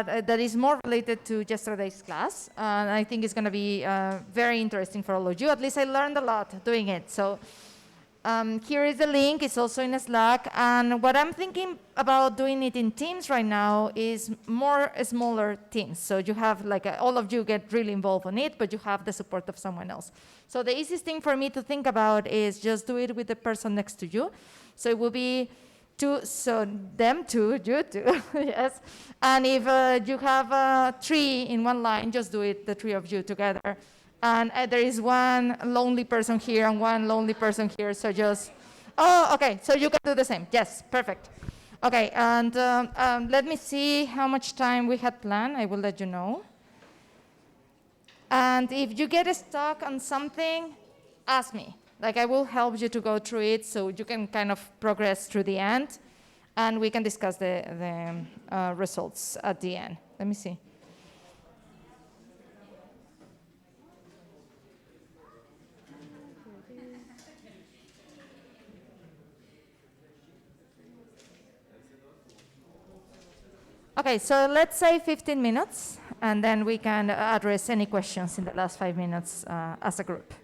but that is more related to yesterday's class. And I think it's going to be very interesting for all of you. At least I learned a lot doing it. So here is the link. It's also in Slack. And what I'm thinking about doing it in teams right now is more smaller teams. So you have like all of you get really involved on it, but you have the support of someone else. So the easiest thing for me to think about is just do it with the person next to you. So it will be two, so them two, you two, yes. And if you have 3 in one line, just do it, the 3 of you together. And there is one lonely person here and one lonely person here, so just, oh, okay, so you can do the same. Yes, perfect. Okay, and let me see how much time we had planned. I will let you know. And if you get stuck on something, ask me. Like, I will help you to go through it so you can kind of progress through the end, and we can discuss the results at the end. Let me see. Okay, so let's say 15 minutes, and then we can address any questions in the last 5 minutes as a group.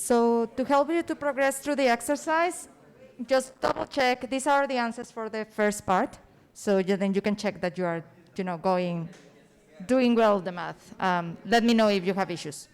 So to help you to progress through the exercise, just double check. These are the answers for the first part. So then you can check that you are, doing well the math. Let me know if you have issues.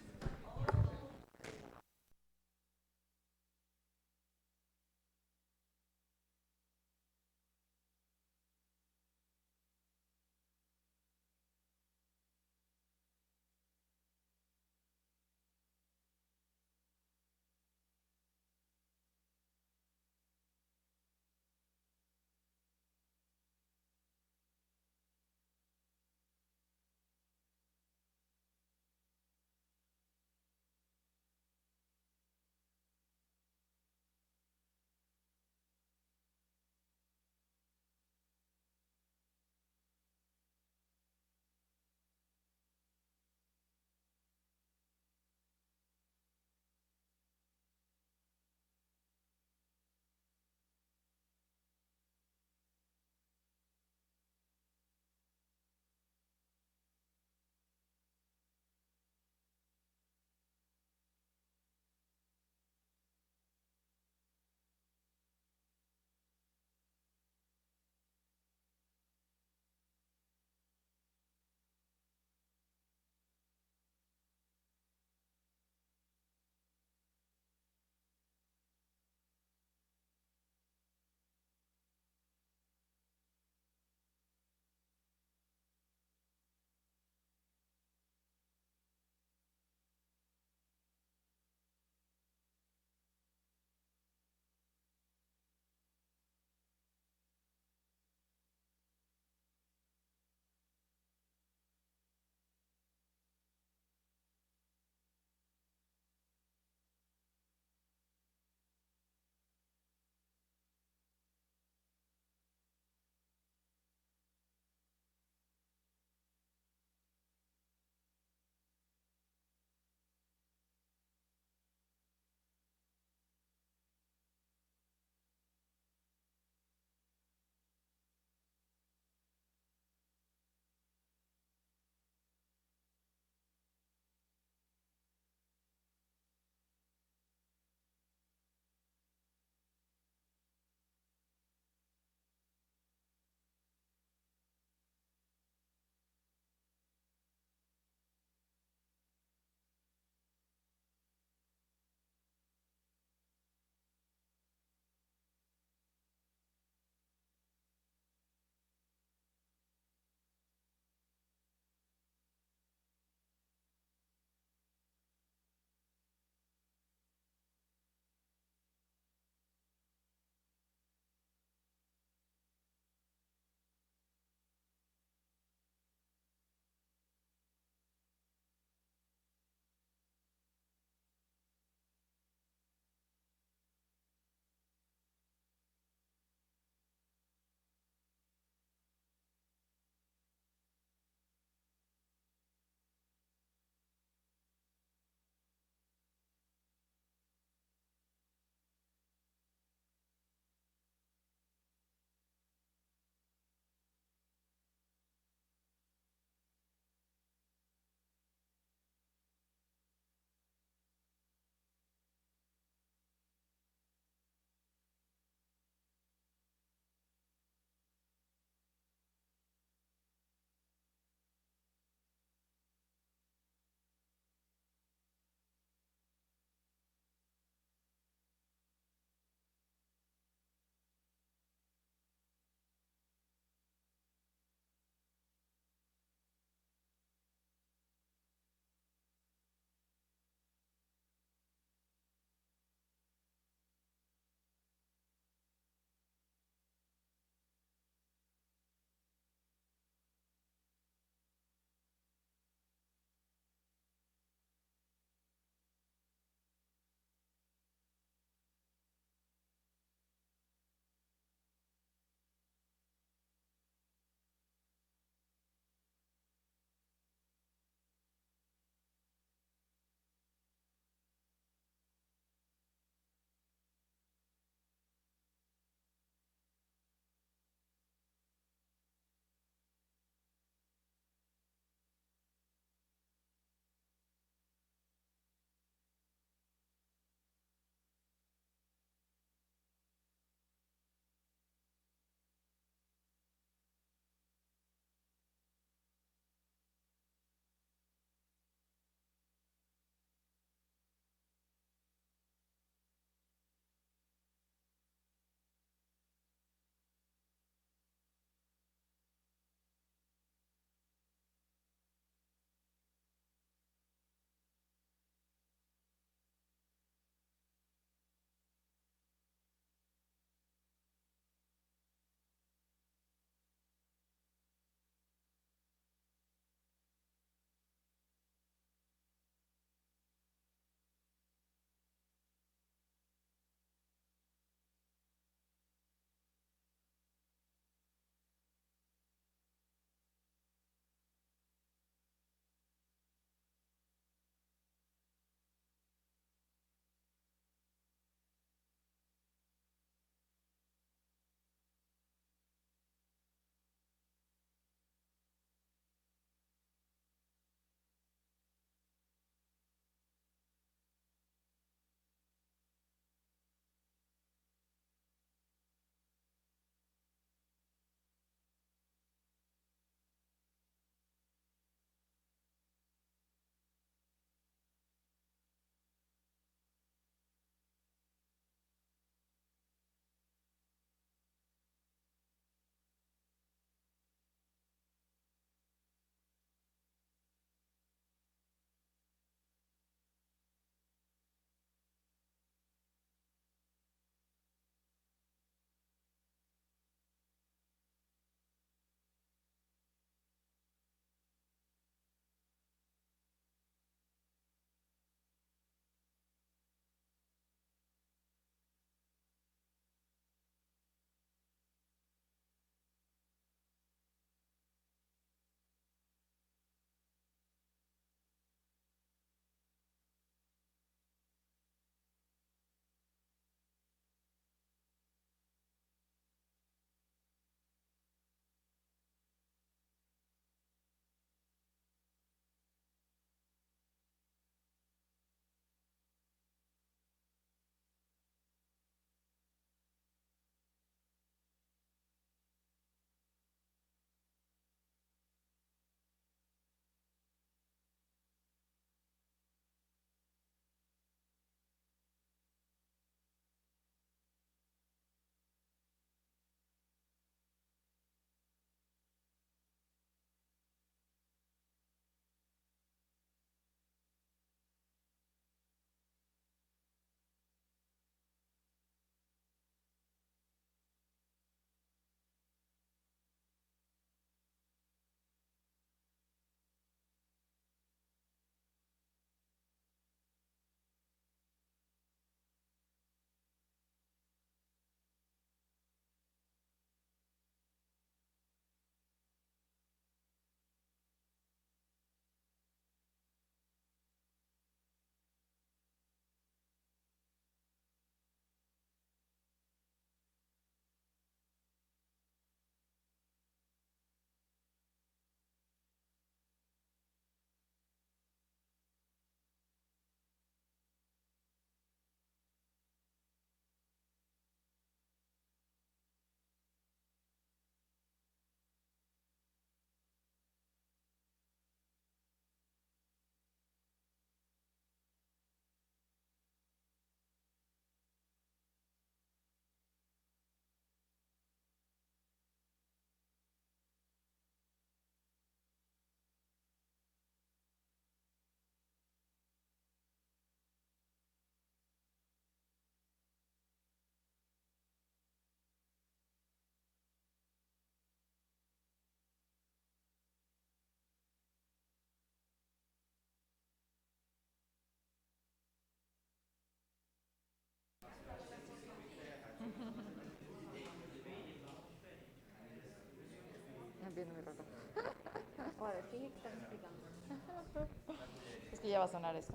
Es que ya va a sonar esto.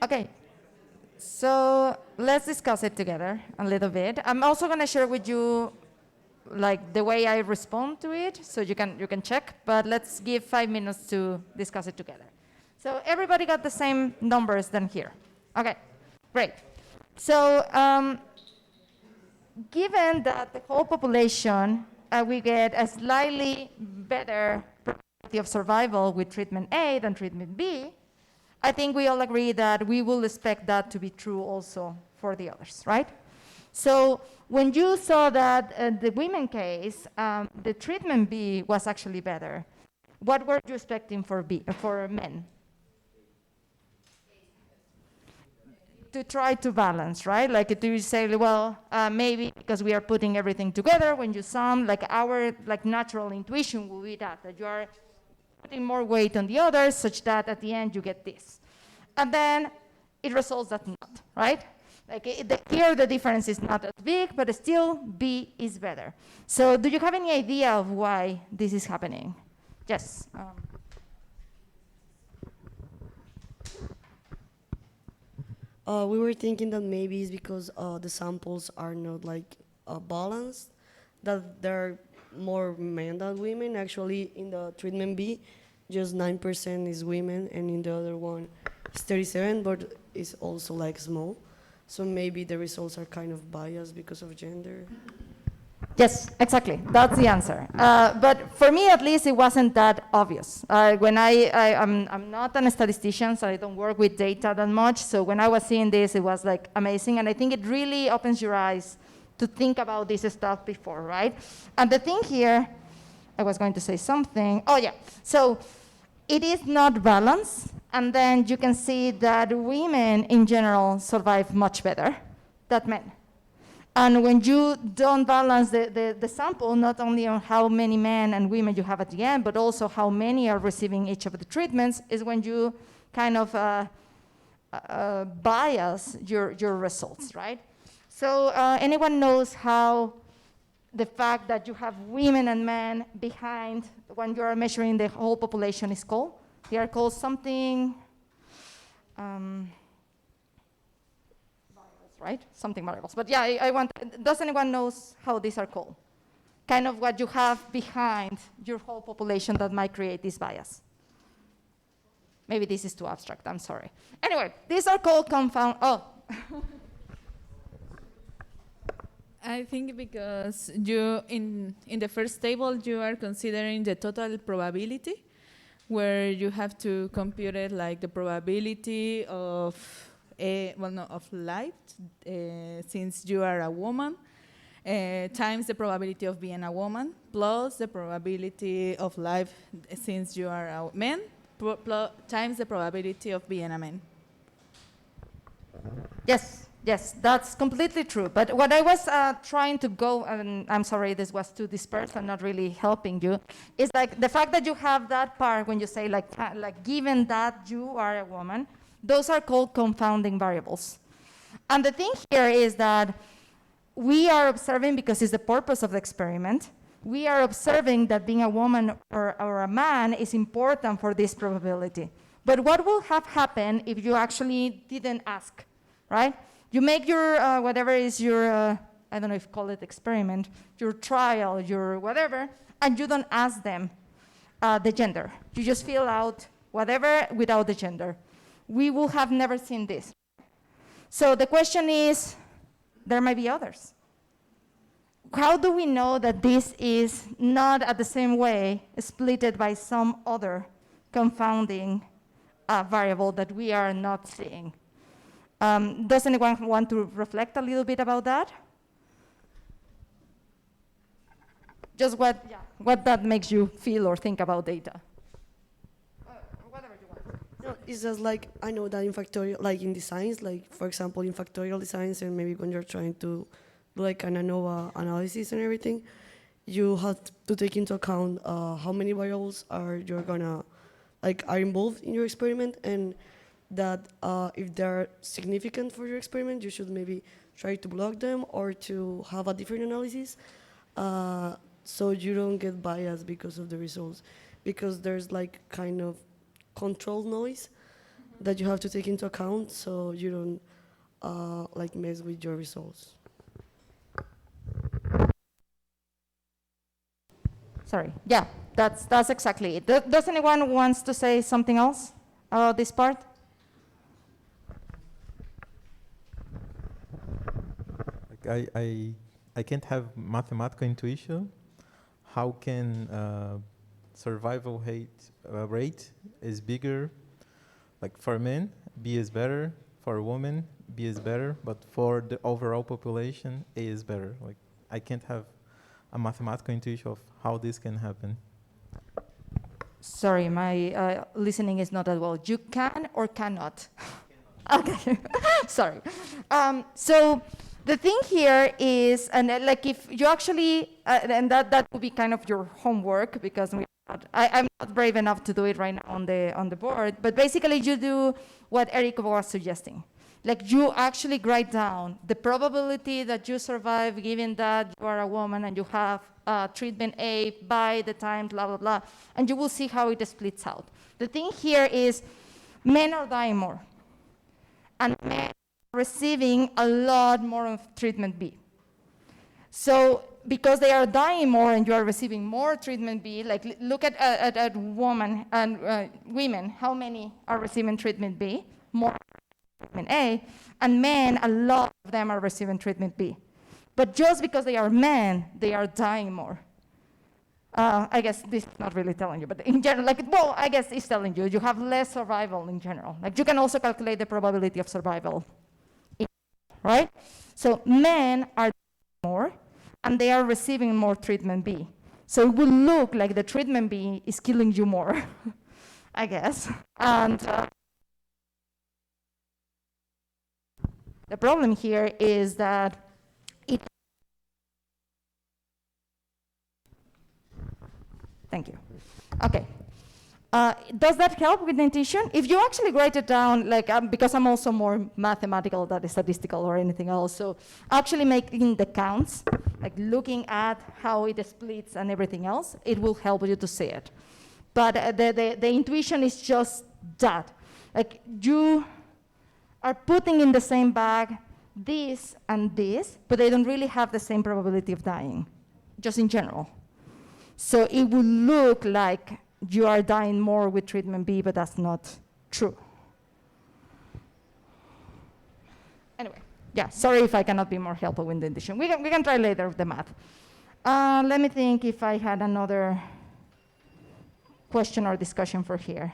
Okay, so let's discuss it together a little bit. I'm also going to share with you like the way I respond to it, so you can check. But let's give 5 minutes to discuss it together. So everybody got the same numbers than here. Okay, great. So given that the whole population we get a slightly better probability of survival with treatment A than treatment B, I think we all agree that we will expect that to be true also for the others, right? So when you saw that the women case, the treatment B was actually better, what were you expecting for men? To try to balance, right? Like to say, well, maybe because we are putting everything together, when you sum, like our natural intuition will be that you are putting more weight on the others such that at the end you get this. And then it results that not, right? Like here the difference is not as big, but still B is better. So do you have any idea of why this is happening? Yes. We were thinking that maybe it's because the samples are not like balanced, that there are more men than women. Actually, in the treatment B, just 9% is women, and in the other one, it's 37, but it's also like small. So maybe the results are kind of biased because of gender. Yes, exactly. That's the answer. But for me, at least, it wasn't that obvious. When I'm not a statistician, so I don't work with data that much. So when I was seeing this, it was like amazing. And I think it really opens your eyes to think about this stuff before, right? And the thing here, I was going to say something. Oh, yeah. So it is not balanced. And then you can see that women in general survive much better than men. And when you don't balance the sample, not only on how many men and women you have at the end, but also how many are receiving each of the treatments, is when you kind of bias your results, right? So anyone knows how the fact that you have women and men behind when you are measuring the whole population is called? They are called something... right? Something variables. But yeah, I want, does anyone knows how these are called? Kind of what you have behind your whole population that might create this bias. Maybe this is too abstract, I'm sorry. Anyway, these are called confound, I think because you, in the first table, you are considering the total probability, where you have to compute it like the probability of of life, since you are a woman, times the probability of being a woman, plus the probability of life since you are a man, times the probability of being a man. Yes, yes, that's completely true. But what I was trying to go, and I'm sorry this was too dispersed and not really helping you, is like the fact that you have that part when you say like given that you are a woman, those are called confounding variables. And the thing here is that we are observing, because it's the purpose of the experiment, we are observing that being a woman or a man is important for this probability. But what will have happened if you actually didn't ask, right? You make your, whatever is your, I don't know if you call it experiment, your trial, your whatever, and you don't ask them the gender. You just fill out whatever without the gender. We will have never seen this. So the question is, there might be others. How do we know that this is not at the same way splitted by some other confounding variable that we are not seeing? Does anyone want to reflect a little bit about that? Just what that makes you feel or think about data. Whatever you want. No, it's just like, I know that in factorial, like in designs, like for example in factorial designs, and maybe when you're trying to do like an ANOVA analysis and everything, you have to take into account how many variables are involved in your experiment, and that if they're significant for your experiment, you should maybe try to block them or to have a different analysis, so you don't get biased because of the results, because there's like kind of control noise that you have to take into account, so you don't like mess with your results. Sorry. Yeah, that's exactly it. Does anyone wants to say something else about this part? Like I can't have mathematical intuition. How can survival rate is bigger? Like for men, B is better. For women, B is better. But for the overall population, A is better. Like I can't have a mathematical intuition of how this can happen. Sorry, my listening is not that well. You can or cannot? Okay, sorry. So the thing here is, and like if you actually, and that would be kind of your homework, because I'm not brave enough to do it right now on the board, but basically you do what Eric was suggesting. Like you actually write down the probability that you survive given that you are a woman and you have treatment A by the time blah, blah, blah, and you will see how it splits out. The thing here is men are dying more, and men are receiving a lot more of treatment B. So because they are dying more and you are receiving more treatment B, like look at women and women, how many are receiving treatment B? More treatment A, and men, a lot of them are receiving treatment B. But just because they are men, they are dying more. I guess this is not really telling you, but in general, like, well, I guess it's telling you, you have less survival in general. Like you can also calculate the probability of survival, right? So men are more, and they are receiving more treatment B. So it will look like the treatment B is killing you more, I guess. And the problem here is that thank you. Okay. Does that help with the intuition? If you actually write it down, like because I'm also more mathematical than statistical or anything else, so actually making the counts, like looking at how it splits and everything else, it will help you to see it. But the intuition is just that. Like you are putting in the same bag this and this, but they don't really have the same probability of dying, just in general. So it will look like you are dying more with treatment B, but that's not true. Anyway, yeah, sorry if I cannot be more helpful with the addition. We can try later with the math. Let me think if I had another question or discussion for here.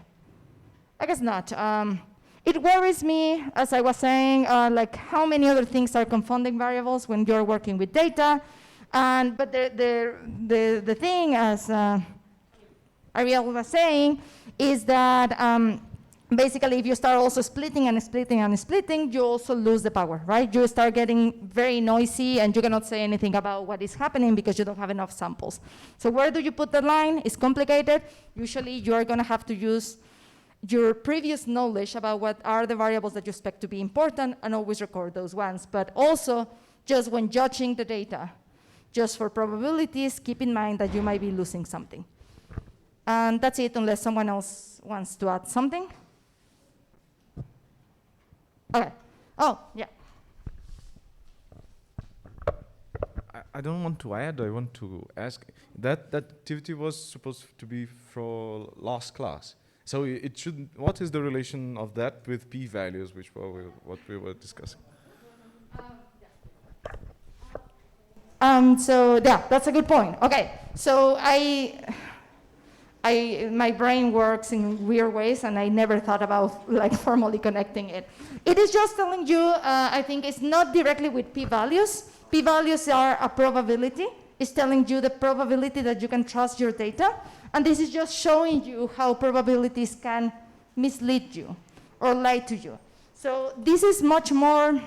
I guess not. It worries me, as I was saying, like how many other things are confounding variables when you're working with data. But the thing, as Ariel was saying, is that basically if you start also splitting and splitting and splitting, you also lose the power, right? You start getting very noisy and you cannot say anything about what is happening because you don't have enough samples. So where do you put the line? It's complicated. Usually you are going to have to use your previous knowledge about what are the variables that you expect to be important and always record those ones. But also, just when judging the data, just for probabilities, keep in mind that you might be losing something. And that's it, unless someone else wants to add something. Okay. Oh, yeah. I don't want to add, I want to ask. That activity was supposed to be for last class. So it should, what is the relation of that with p-values, which were what we were discussing? So yeah, that's a good point. Okay, so my brain works in weird ways, and I never thought about like formally connecting it. It is just telling you, I think it's not directly with p-values. P-values are a probability. It's telling you the probability that you can trust your data, and this is just showing you how probabilities can mislead you or lie to you. So this is much more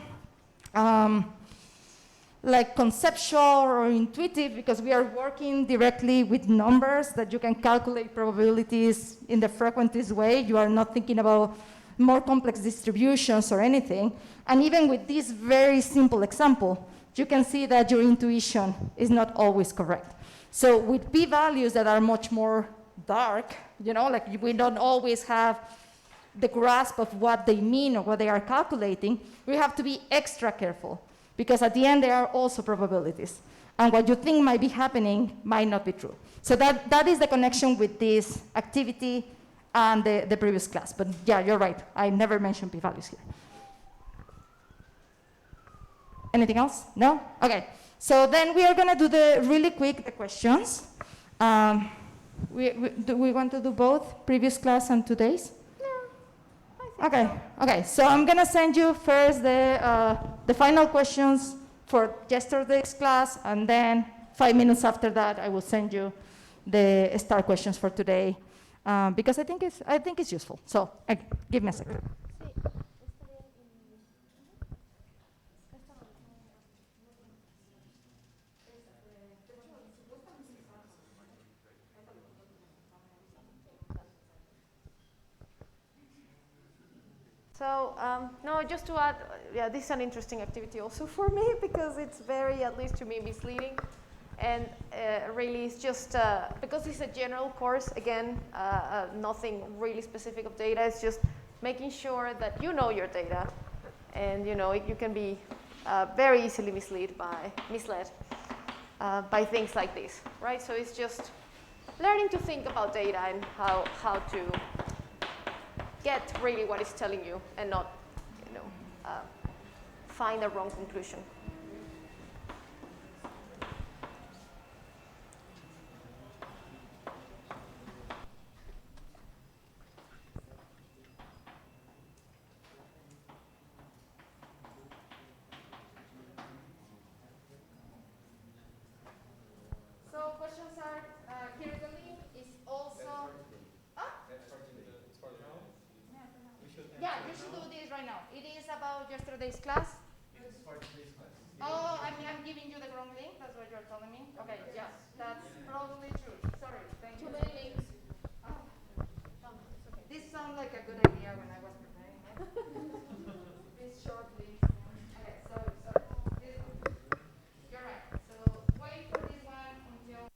like conceptual or intuitive, because we are working directly with numbers that you can calculate probabilities in the frequentist way. You are not thinking about more complex distributions or anything. And even with this very simple example, you can see that your intuition is not always correct. So with p-values that are much more dark, you know, like we don't always have the grasp of what they mean or what they are calculating, we have to be extra careful, because at the end, there are also probabilities. And what you think might be happening might not be true. So that is the connection with this activity and the previous class. But yeah, you're right. I never mentioned p-values here. Anything else? No? Okay. So then we are going to do really quick the questions. Do we want to do both previous class and today's? Okay. Okay. So I'm gonna send you first the final questions for yesterday's class, and then 5 minutes after that, I will send you the star questions for today, because I think it's useful. So give me a second. So, no, just to add, yeah, this is an interesting activity also for me, because it's very, at least to me, misleading. And really, it's just, because it's a general course, again, nothing really specific of data. It's just making sure that you know your data. And, you know, you can be very easily misled by things like this, right? So it's just learning to think about data and how to get really what it's telling you, and not, you know, find a wrong conclusion. So questions are, here the link is also. Yeah, you should do this right now. It is about yesterday's class. Oh, I'm giving you the wrong link. That's what you're telling me. Okay, yeah, that's probably true. Sorry, thank you. Too many links. Oh. This sounded like a good idea when I was preparing it. These short links. Okay, so this one. You're right. So wait for this one until.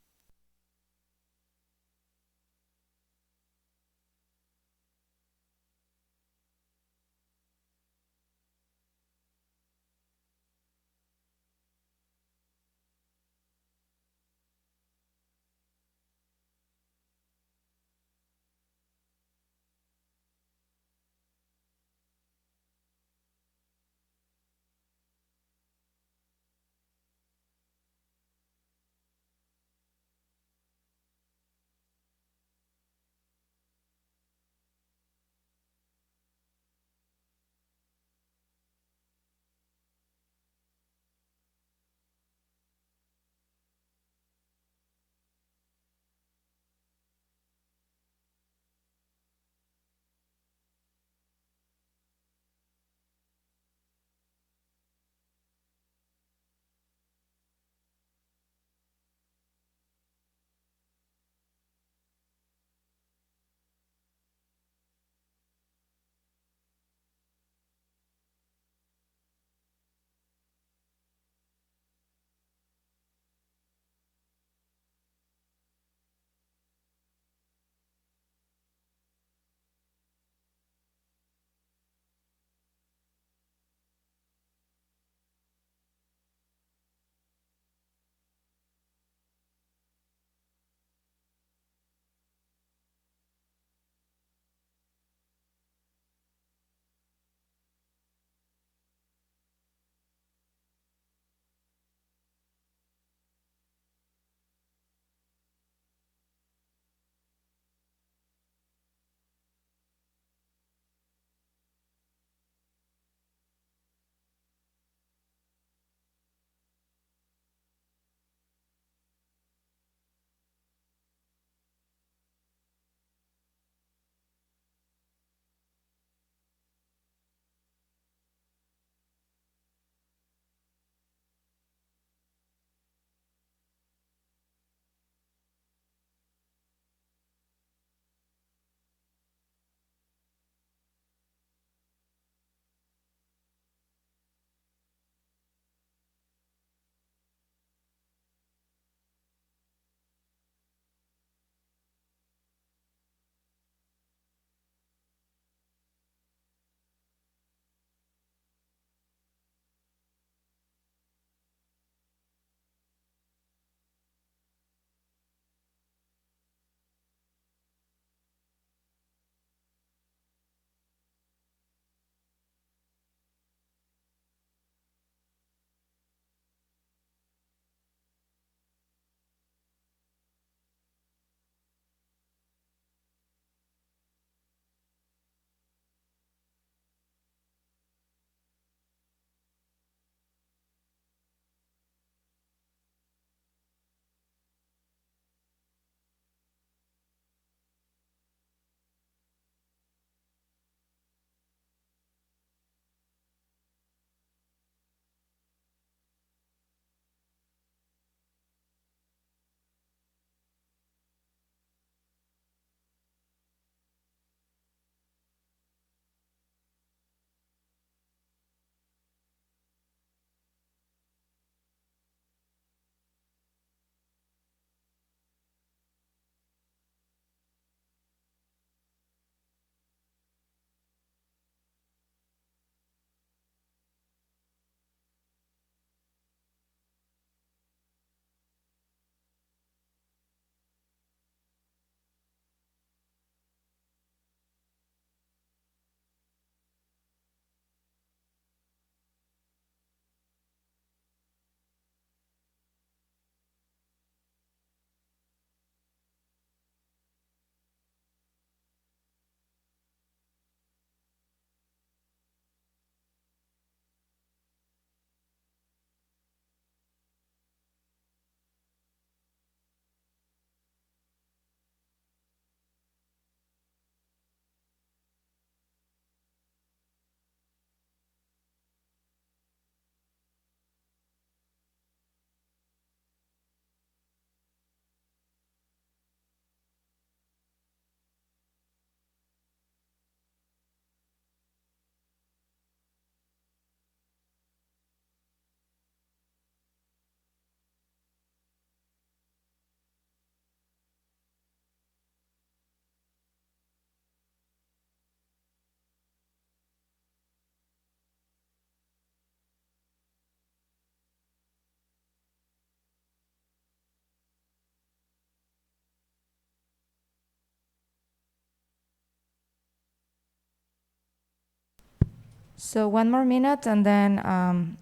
So 1 more minute, and then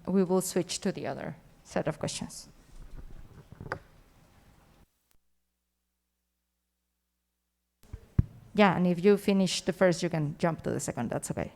we will switch to the other set of questions. Yeah, and if you finish the first, you can jump to the second. That's okay.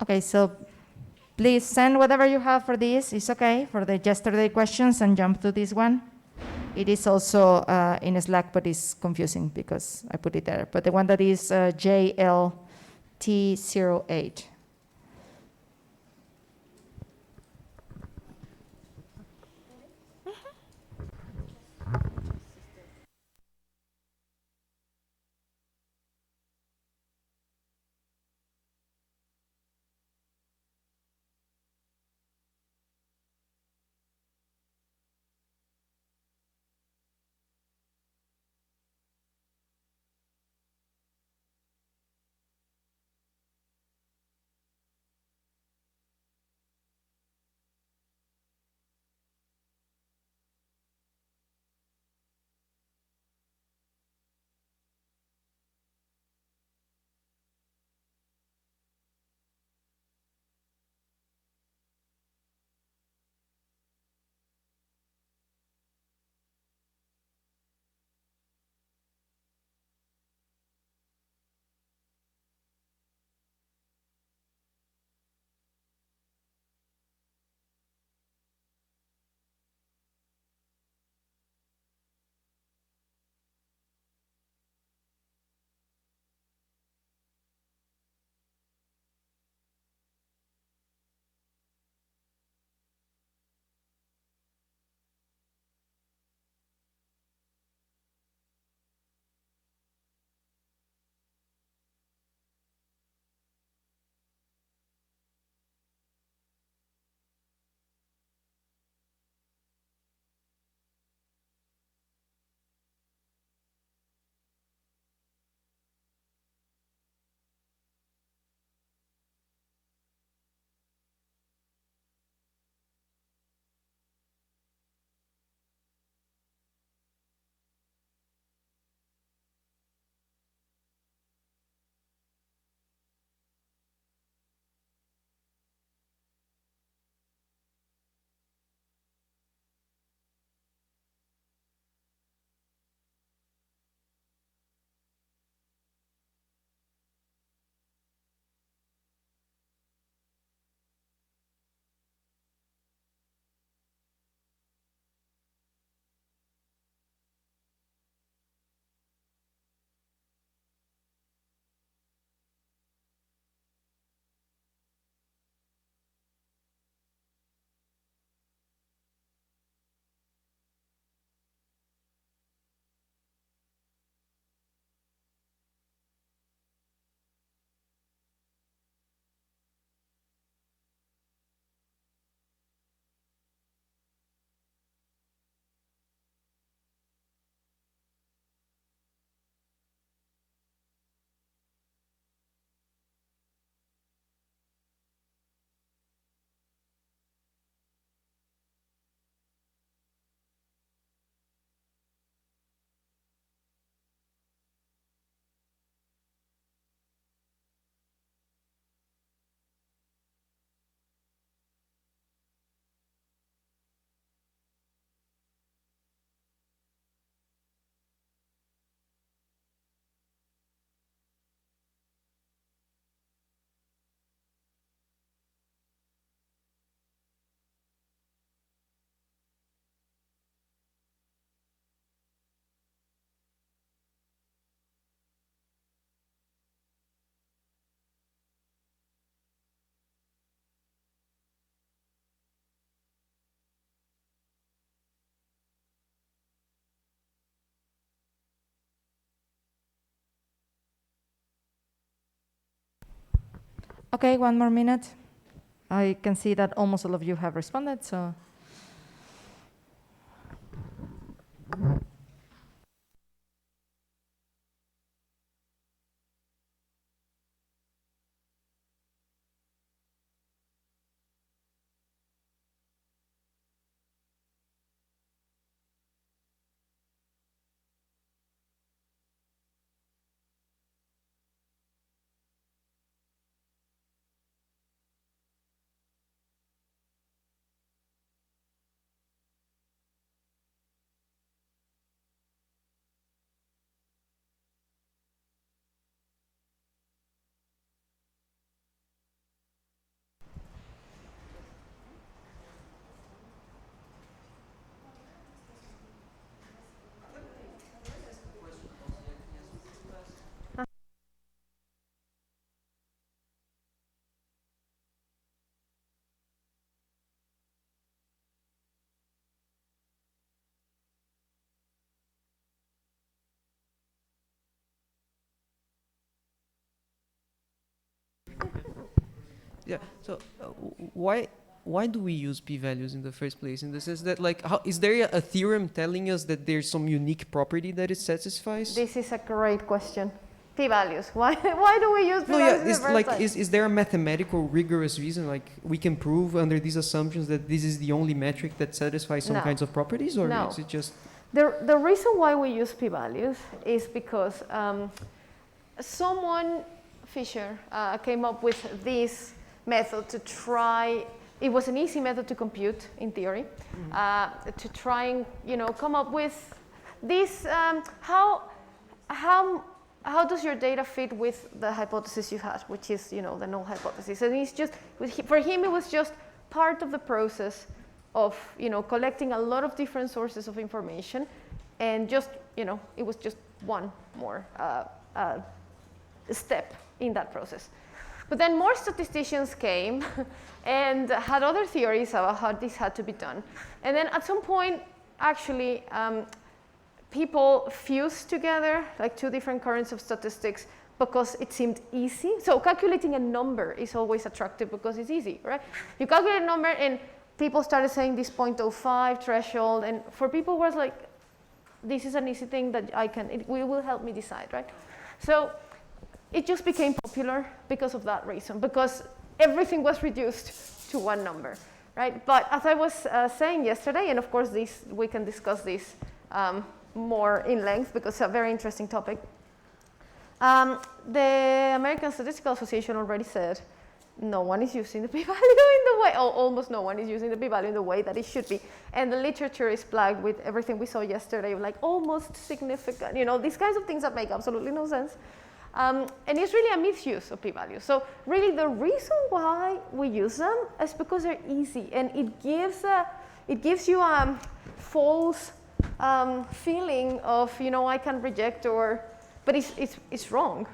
Okay, so please send whatever you have for this. It's okay for the yesterday questions and jump to this one. It is also in Slack, but it's confusing because I put it there. But the one that is JLT08. Okay, one more minute. I can see that almost all of you have responded, so. Yeah. So why do we use p-values in the first place? In the sense that, like, how is there a theorem telling us that there's some unique property that it satisfies? This is a great question. P-values. Why do we use No, p-values? yeah. Is like is there a mathematical rigorous reason, like we can prove under these assumptions that this is the only metric that satisfies some No. kinds of properties, or No. is it just? The reason why we use p-values is because someone, Fisher, came up with this method to try. It was an easy method to compute, in theory, to try and come up with this. How does your data fit with the hypothesis you had, which is the null hypothesis? And it's just for him, it was just part of the process of collecting a lot of different sources of information, and just it was just one more step in that process. But then more statisticians came and had other theories about how this had to be done. And then at some point, actually, people fused together like two different currents of statistics because it seemed easy. So calculating a number is always attractive because it's easy, right? You calculate a number and people started saying this 0.05 threshold, and for people it was like, this is an easy thing that it will help me decide, right? So it just became popular because of that reason, because everything was reduced to one number, right? But as I was saying yesterday, and of course we can discuss this more in length because it's a very interesting topic. The American Statistical Association already said no one is using the p-value in the way, or almost no one is using the p-value in the way that it should be. And the literature is plagued with everything we saw yesterday, like almost significant, these kinds of things that make absolutely no sense. And it's really a misuse of p-values. So really the reason why we use them is because they're easy, and it gives you a false feeling of, I can reject but it's wrong.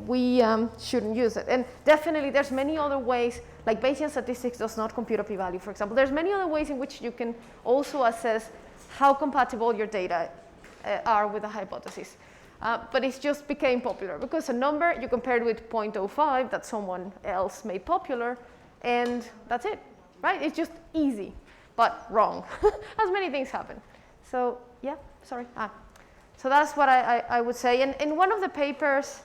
We shouldn't use it. And definitely there's many other ways, like Bayesian statistics does not compute a p-value, for example. There's many other ways in which you can also assess how compatible your data are with a hypothesis. But it just became popular because a number, you compared with 0.05 that someone else made popular, and that's it, right? It's just easy, but wrong, as many things happen. So yeah, sorry. So that's what I would say. And in one of the papers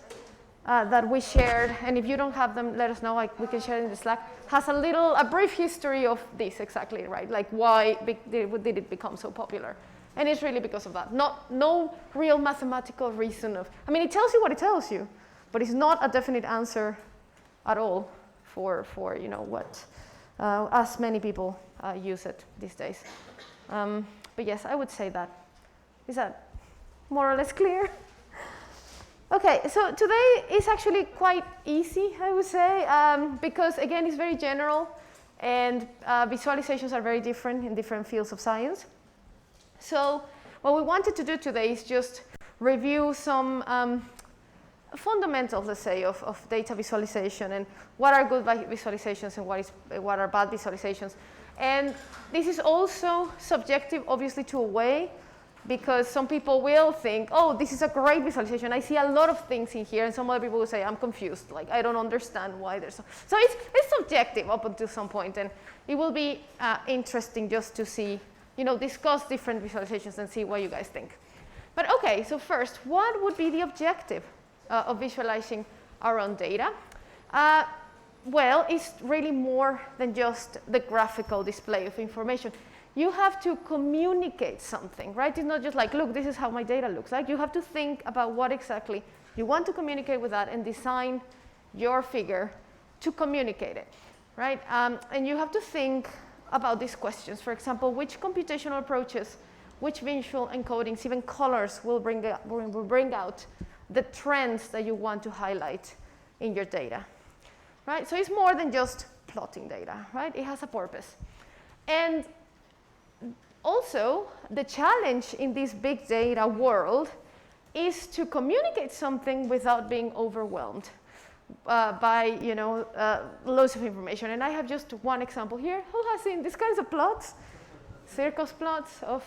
that we shared, and if you don't have them, let us know, we can share it in the Slack, has a brief history of this exactly, right? Like why did it become so popular? And it's really because of that. No real mathematical reason it tells you what it tells you, but it's not a definite answer at all for what, as many people use it these days. But yes, I would say that. Is that more or less clear? Okay, so today is actually quite easy, I would say, because again, it's very general, and visualizations are very different in different fields of science. So what we wanted to do today is just review some fundamentals, let's say, of data visualization, and what are good visualizations and what are bad visualizations. And this is also subjective, obviously, to a way, because some people will think, oh, this is a great visualization. I see a lot of things in here, and some other people will say, I'm confused. Like, I don't understand why there's so it's subjective up until some point, and it will be interesting just to see, discuss different visualizations and see what you guys think. But okay, so first, what would be the objective of visualizing our own data? Well, it's really more than just the graphical display of information. You have to communicate something, right? It's not just like, look, this is how my data looks like. You have to think about what exactly you want to communicate with that and design your figure to communicate it, right? And you have to think about these questions. For example, which computational approaches, which visual encodings, even colors will bring out the trends that you want to highlight in your data, right? So it's more than just plotting data, right? It has a purpose. And also, the challenge in this big data world is to communicate something without being overwhelmed by loads of information. And I have just one example here. Who has seen these kinds of plots? Circus plots of,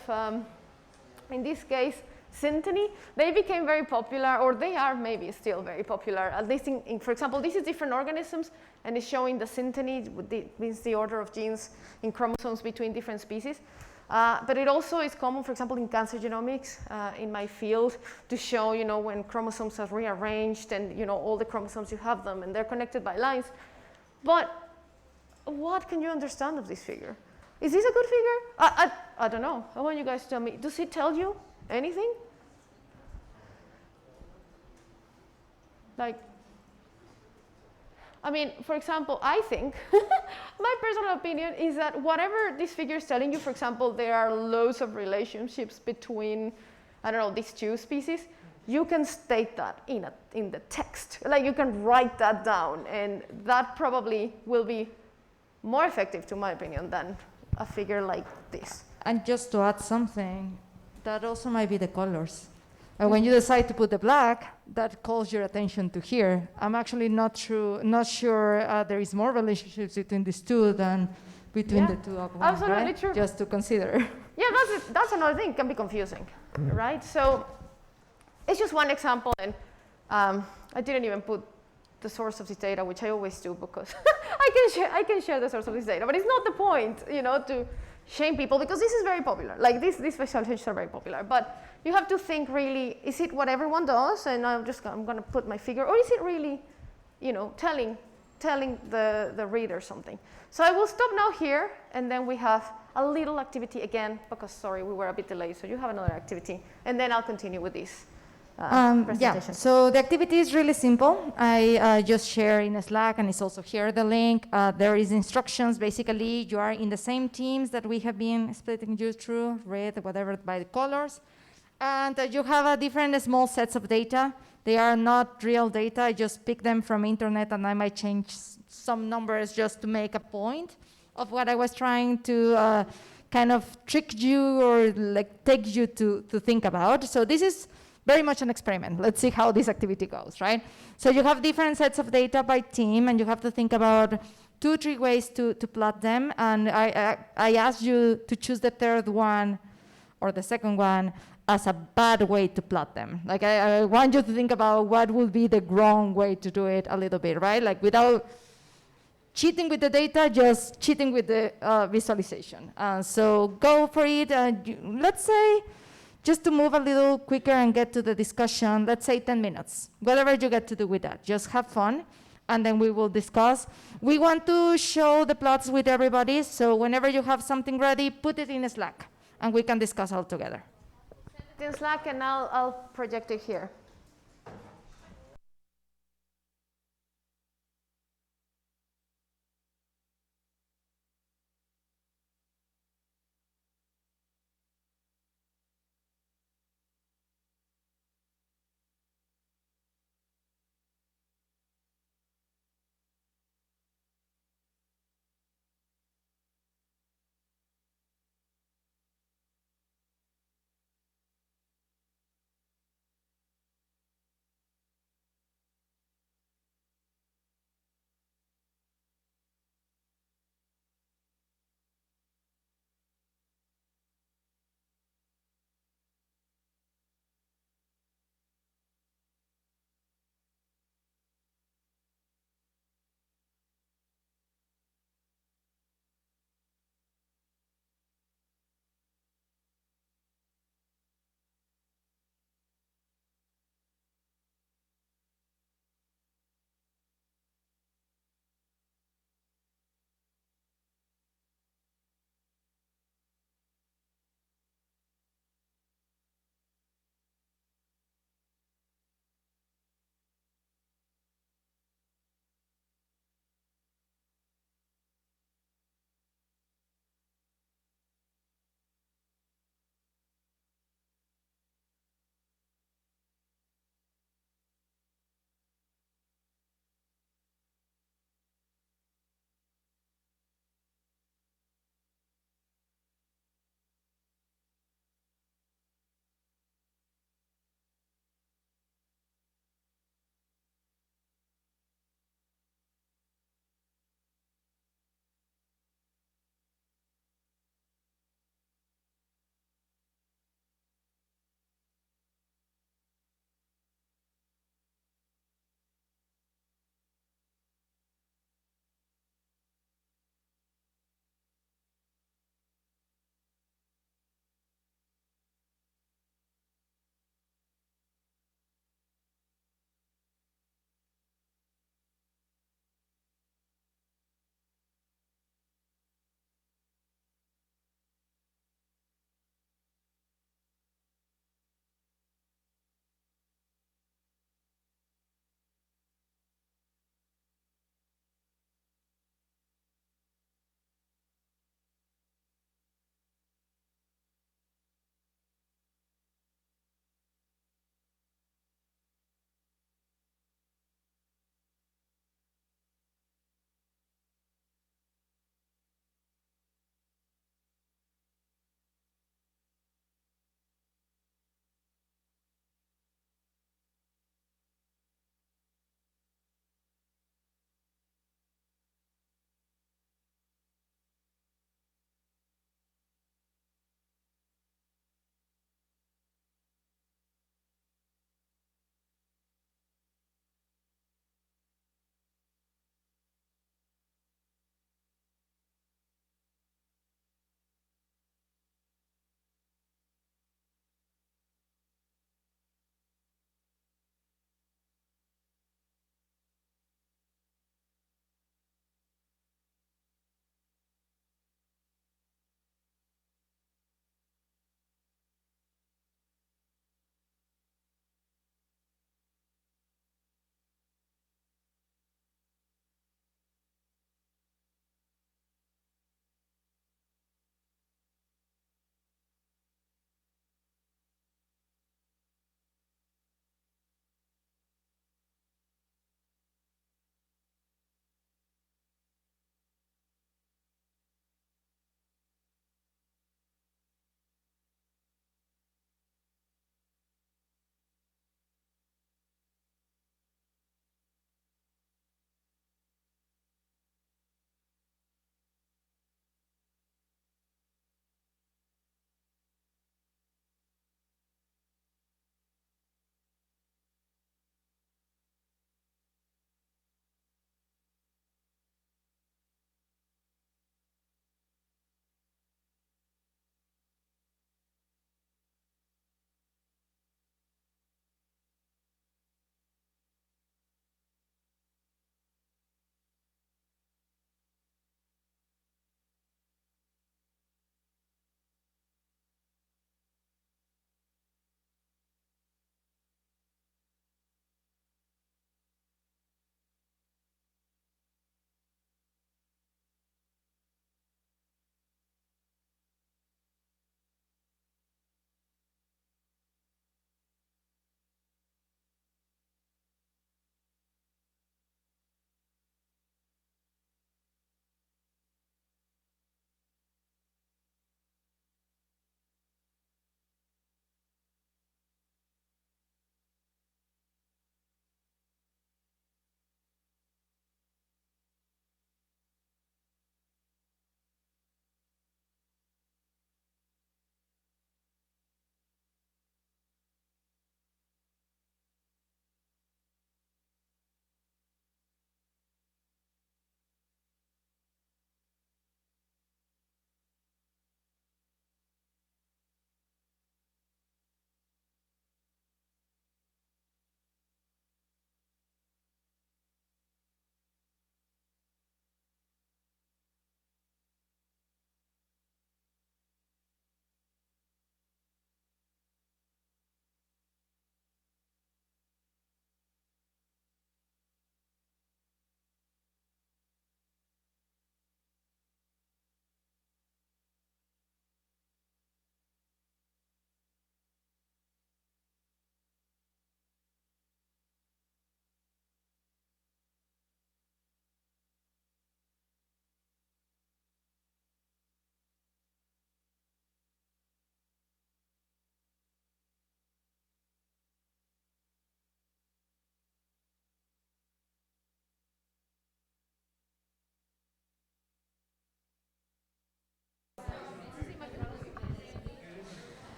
in this case, synteny. They became very popular, or they are maybe still very popular, at least for example, this is different organisms, and it's showing the synteny, means the order of genes in chromosomes between different species. But it also is common, for example, in cancer genomics, in my field, to show, when chromosomes are rearranged and, all the chromosomes, you have them, and they're connected by lines. But what can you understand of this figure? Is this a good figure? I don't know. I want you guys to tell me. Does it tell you anything? Like, I mean, for example, I think, my personal opinion is that whatever this figure is telling you, for example, there are loads of relationships between, I don't know, these two species, you can state that in the text. Like, you can write that down, and that probably will be more effective, to my opinion, than a figure like this. And just to add something, that also might be the colors. And when you decide to put the black, that calls your attention to here. I'm actually not sure there is more relationships between these two than between the two of one, absolutely right? true. Just to consider. Yeah, that's another thing. It can be confusing, right? So it's just one example, and I didn't even put the source of this data, which I always do because I can share the source of this data, but it's not the point, to shame people, because this is very popular. Like these visualizations are very popular, but you have to think really, is it what everyone does? And I'm going to put my figure, or is it really, telling the reader something? So I will stop now here, and then we have a little activity again, because sorry, we were a bit delayed, so you have another activity, and then I'll continue with this. Yeah, so the activity is really simple. I just share in Slack, and it's also here the link. There is instructions. Basically, you are in the same teams that we have been splitting you through, red, whatever, by the colors. And you have a different small sets of data. They are not real data. I just pick them from internet, and I might change some numbers just to make a point of what I was trying to kind of trick you or like take you to think about. So this is very much an experiment. Let's see how this activity goes, right? So you have different sets of data by team, and you have to think about 2-3 ways to plot them. And I asked you to choose the third one or the second one as a bad way to plot them. Like I want you to think about what would be the wrong way to do it a little bit, right? Like without cheating with the data, just cheating with the visualization. So go for it. Let's say, just to move a little quicker and get to the discussion, let's say 10 minutes. Whatever you get to do with that, just have fun, and then we will discuss. We want to show the plots with everybody, so whenever you have something ready, put it in Slack, and we can discuss all together. Send it in Slack, and I'll project it here.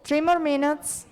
3 more minutes.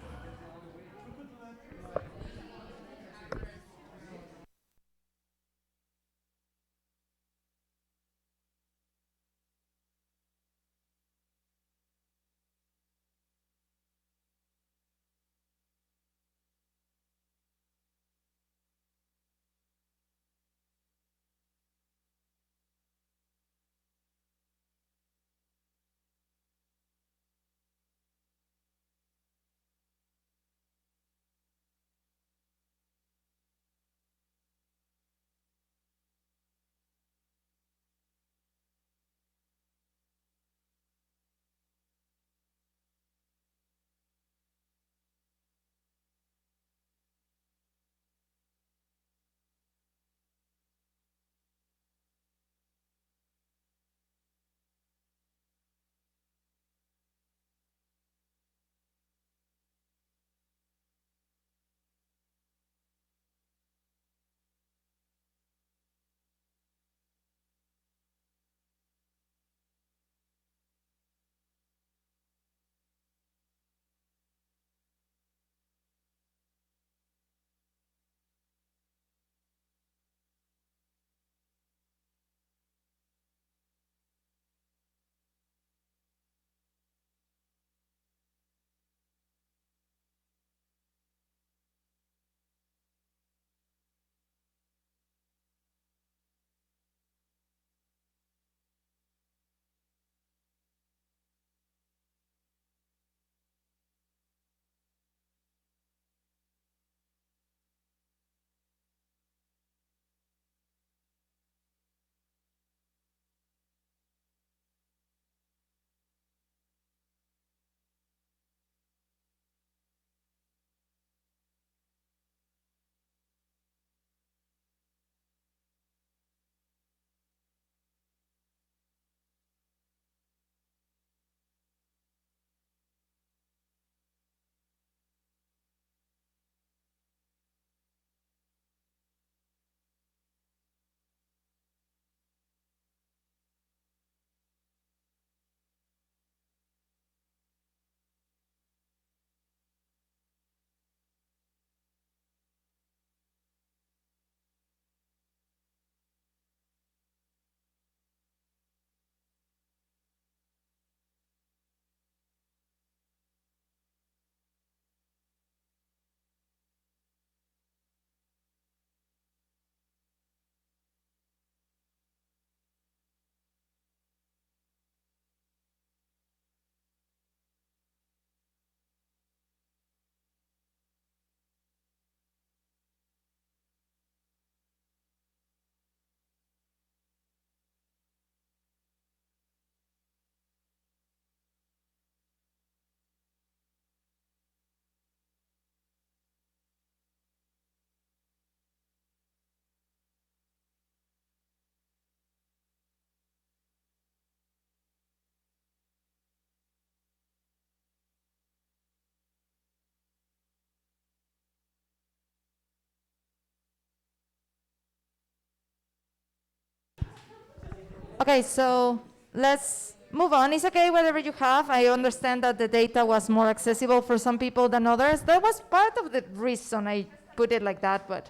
Okay, so let's move on. It's okay, whatever you have. I understand that the data was more accessible for some people than others. That was part of the reason I put it like that, but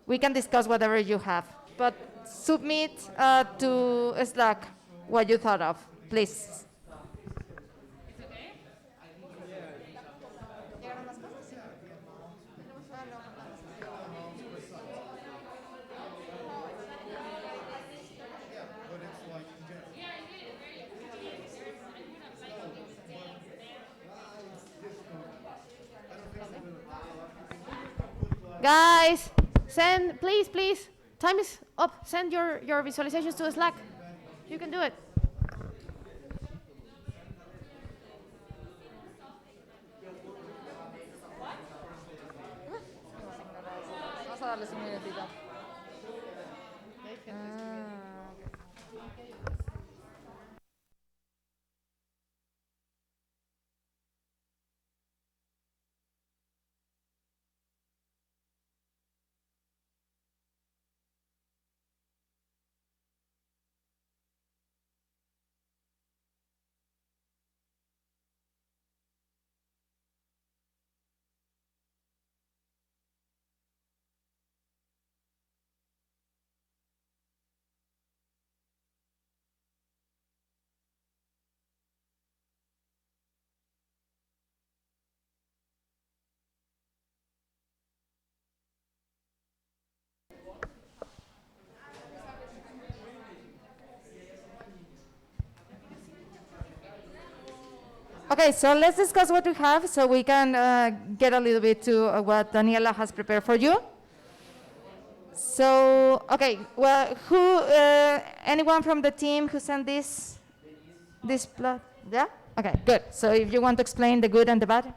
we can discuss whatever you have. But submit to Slack what you thought of, please. Guys, send, please, please. Time is up. Send your visualizations to Slack. You can do it. Vamos a darles un minutito. Okay, so let's discuss what we have so we can get a little bit to what Daniela has prepared for you. So, okay, well, anyone from the team who sent this plot? Yeah? Okay, good. So if you want to explain the good and the bad.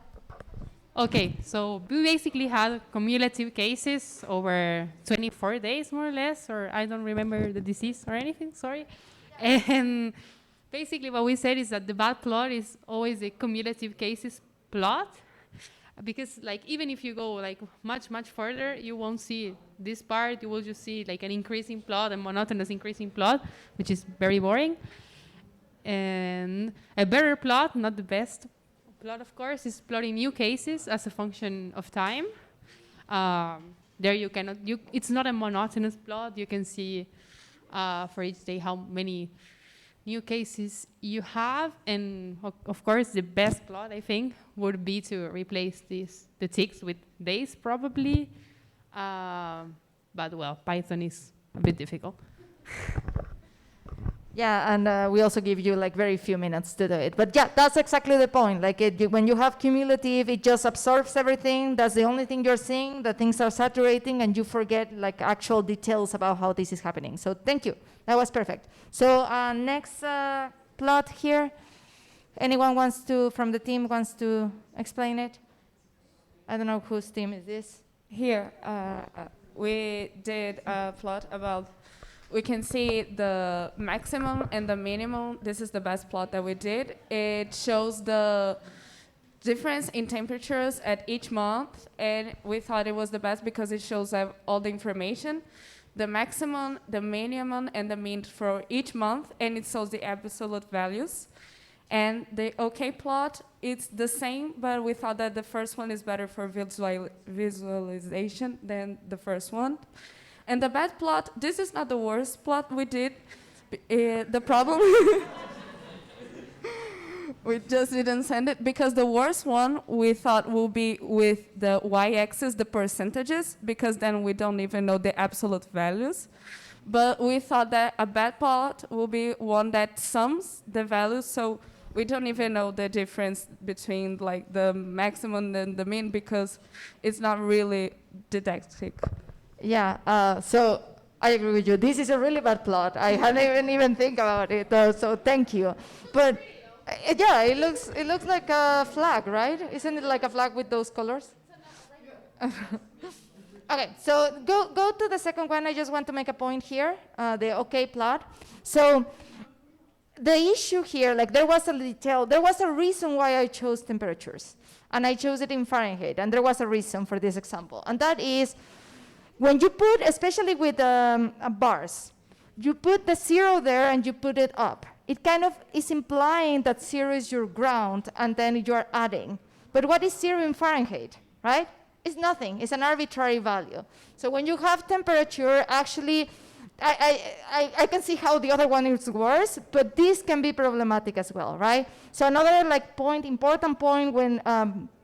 Okay, so we basically had cumulative cases over 24 days, more or less, or I don't remember the disease or anything, sorry. And basically what we said is that the bad plot is always a cumulative cases plot, because like even if you go like much further, you won't see this part. You will just see like an increasing plot, a monotonous increasing plot, which is very boring. And a better plot, not the best plot, of course, is plotting new cases as a function of time. There you cannot, it's not a monotonous plot. You can see for each day how many new cases you have. And of course, the best plot, I think, would be to replace the ticks with days, probably. But well, Python is a bit difficult. Yeah, and we also give you like very few minutes to do it. But yeah, that's exactly the point. Like when you have cumulative, it just absorbs everything. That's the only thing you're seeing. The things are saturating, and you forget like actual details about how this is happening. So thank you. That was perfect. So next plot here. Anyone from the team wants to explain it? I don't know whose team is this. Here, we did a plot about. We can see the maximum and the minimum. This is the best plot that we did. It shows the difference in temperatures at each month, and we thought it was the best because it shows all the information, the maximum, the minimum, and the mean for each month, and it shows the absolute values. And the OK plot, it's the same, but we thought that the first one is better for visualization than the first one. And the bad plot, this is not the worst plot we did. The problem, we just didn't send it because the worst one we thought will be with the y-axis, the percentages, because then we don't even know the absolute values. But we thought that a bad plot will be one that sums the values, so we don't even know the difference between like the maximum and the mean because it's not really didactic. Yeah, so I agree with you. This is a really bad plot. I hadn't even think about it, so thank you. But yeah, it looks like a flag, right? Isn't it like a flag with those colors? Okay, so go to the second one. I just want to make a point here, the OK plot. So the issue here, like there was a reason why I chose temperatures, and I chose it in Fahrenheit, and there was a reason for this example, and that is when you put, especially with bars, you put the 0 there and you put it up. It kind of is implying that 0 is your ground and then you're adding. But what is 0 in Fahrenheit, right? It's nothing. It's an arbitrary value. So when you have temperature, actually, I can see how the other one is worse, but this can be problematic as well, right? So another important point when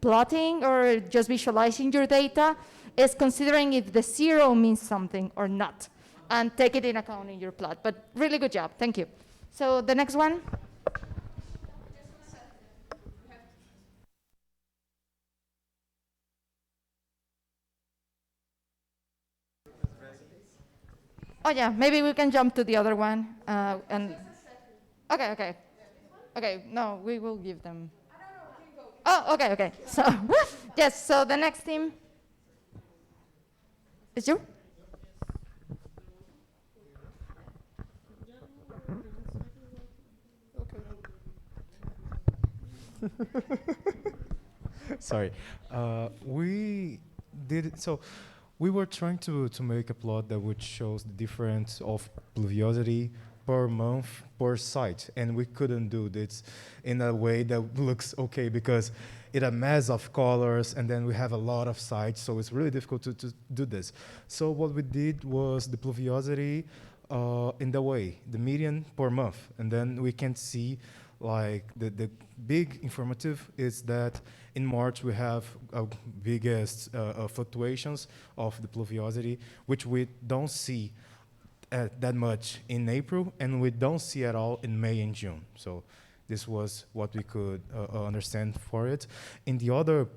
plotting or just visualizing your data is considering if the 0 means something or not, and take it in account in your plot. But really good job, thank you. So the next one. Oh yeah, maybe we can jump to the other one. Okay. No, we will give them. Oh, okay. So yes. So the next team. Is you? Sorry. We did it. So we were trying to make a plot that would show the difference of pluviosity per month per site, and we couldn't do this in a way that looks okay because it's a mess of colors, and then we have a lot of sites, so it's really difficult to do this. So what we did was the pluviosity in the way, the median per month, and then we can see like the big informative is that in March we have biggest fluctuations of the pluviosity, which we don't see that much in April, and we don't see at all in May and June. So This was what we could understand for it. In the other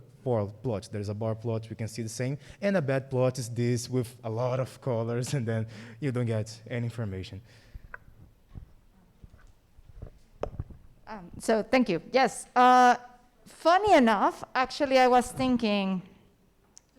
plot, there's a bar plot, we can see the same, and a bad plot is this with a lot of colors, and then you don't get any information. So thank you. Yes. Funny enough, actually, I was thinking,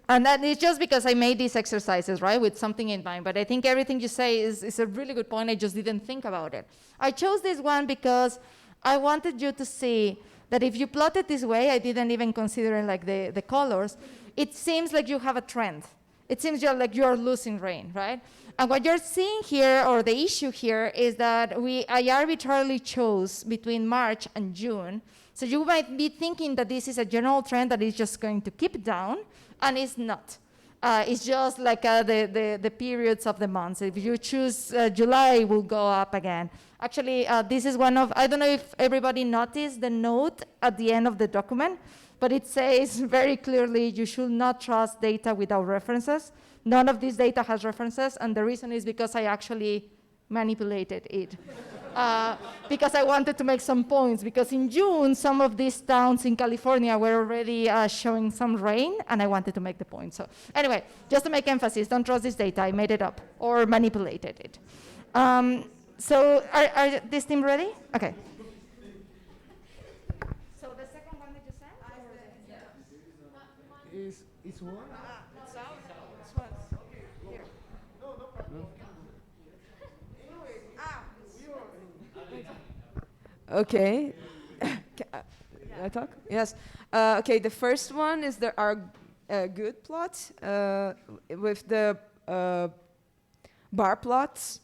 and that is just because I made these exercises, right, with something in mind. But I think everything you say is a really good point. I just didn't think about it. I chose this one because I wanted you to see that if you plot it this way, I didn't even consider like the colors. It seems like you have a trend. It seems you're losing rain, right? And what you're seeing here, or the issue here, is that I arbitrarily chose between March and June. So you might be thinking that this is a general trend that is just going to keep down, and it's not. It's just like the periods of the months. If you choose July, it will go up again. Actually, this is one of, I don't know if everybody noticed the note at the end of the document, but it says very clearly you should not trust data without references. None of this data has references, and the reason is because I actually manipulated it. Because I wanted to make some points, because in June, some of these towns in California were already showing some rain, and I wanted to make the point. So anyway, just to make emphasis, don't trust this data. I made it up or manipulated it. So are this team ready? Okay. So the second one that you sent? Is one? Okay. Can I talk? Yes. Okay, the first one is our good plot with the bar plots.